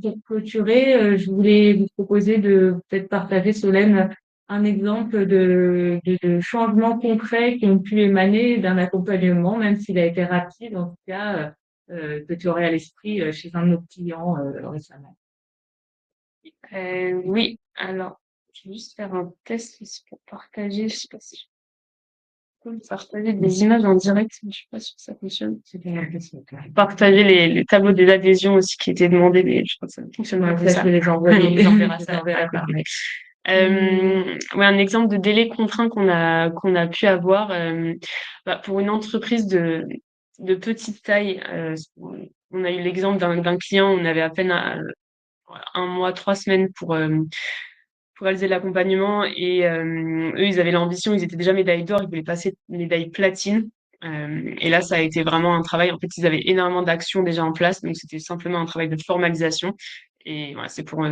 pour clôturer, je voulais vous proposer de peut-être partager, Solène, un exemple de changements concrets qui ont pu émaner d'un accompagnement, même s'il a été rapide, en tout cas, que tu aurais à l'esprit chez un de nos clients récemment. Oui, alors Je vais juste faire un test ici pour partager. Je sais pas si je peux partager des images en direct, mais je suis pas sûre que ça fonctionne. Partager les tableaux des adhésions aussi qui étaient demandés, mais je crois que ça ne fonctionne pas comme Ça, ça. je vais les envoyer. On verra Je les ça enverrai à par côté. mail. Ouais, un exemple de délai contraint qu'on a pu avoir pour une entreprise de petite taille. On a eu l'exemple d'un client, on avait à peine un mois, 3 semaines pour réaliser l'accompagnement et eux, ils avaient l'ambition, ils étaient déjà médaille d'or, ils voulaient passer médaille platine. Et là, ça a été vraiment un travail. En fait, ils avaient énormément d'actions déjà en place, donc c'était simplement un travail de formalisation. Et voilà, c'est pour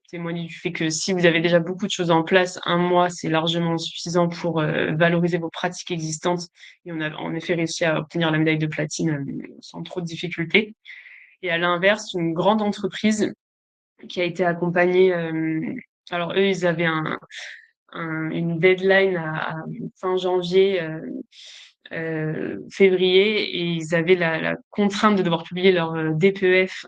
témoigner du fait que si vous avez déjà beaucoup de choses en place, un mois, c'est largement suffisant pour valoriser vos pratiques existantes. Et on a en effet réussi à obtenir la médaille de platine sans trop de difficultés. Et à l'inverse, une grande entreprise qui a été accompagnée. Alors eux, ils avaient une deadline à fin janvier, février, et ils avaient la contrainte de devoir publier leur DPEF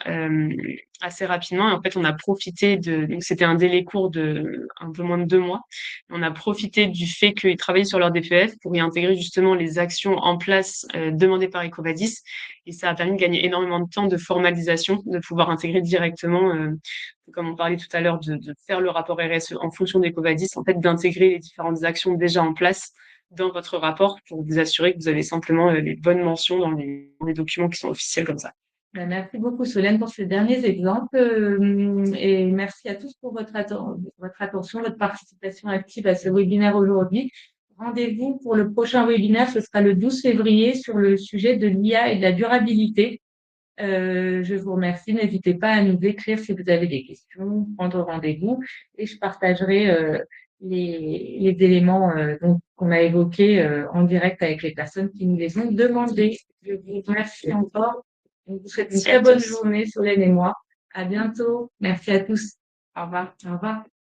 assez rapidement. Et en fait, on a profité donc c'était un délai court de un peu moins de 2 mois. On a profité du fait qu'ils travaillaient sur leur DPEF pour y intégrer justement les actions en place demandées par Ecovadis. Et ça a permis de gagner énormément de temps de formalisation, de pouvoir intégrer directement, comme on parlait tout à l'heure, de faire le rapport RSE en fonction d'Ecovadis, en fait, d'intégrer les différentes actions déjà en place dans votre rapport pour vous assurer que vous avez simplement les bonnes mentions dans les documents qui sont officiels comme ça. Merci beaucoup, Solène, pour ces derniers exemples. Et merci à tous pour votre attention, votre participation active à ce webinaire aujourd'hui. Rendez-vous pour le prochain webinaire, ce sera le 12 février sur le sujet de l'IA et de la durabilité. Je vous remercie. N'hésitez pas à nous écrire si vous avez des questions, prendre rendez-vous et je partagerai les éléments qu'on a évoqués en direct avec les personnes qui nous les ont demandés. Je vous remercie encore. Je vous souhaite une très bonne journée, Solène et moi. À bientôt. Merci à tous. Au revoir. Au revoir.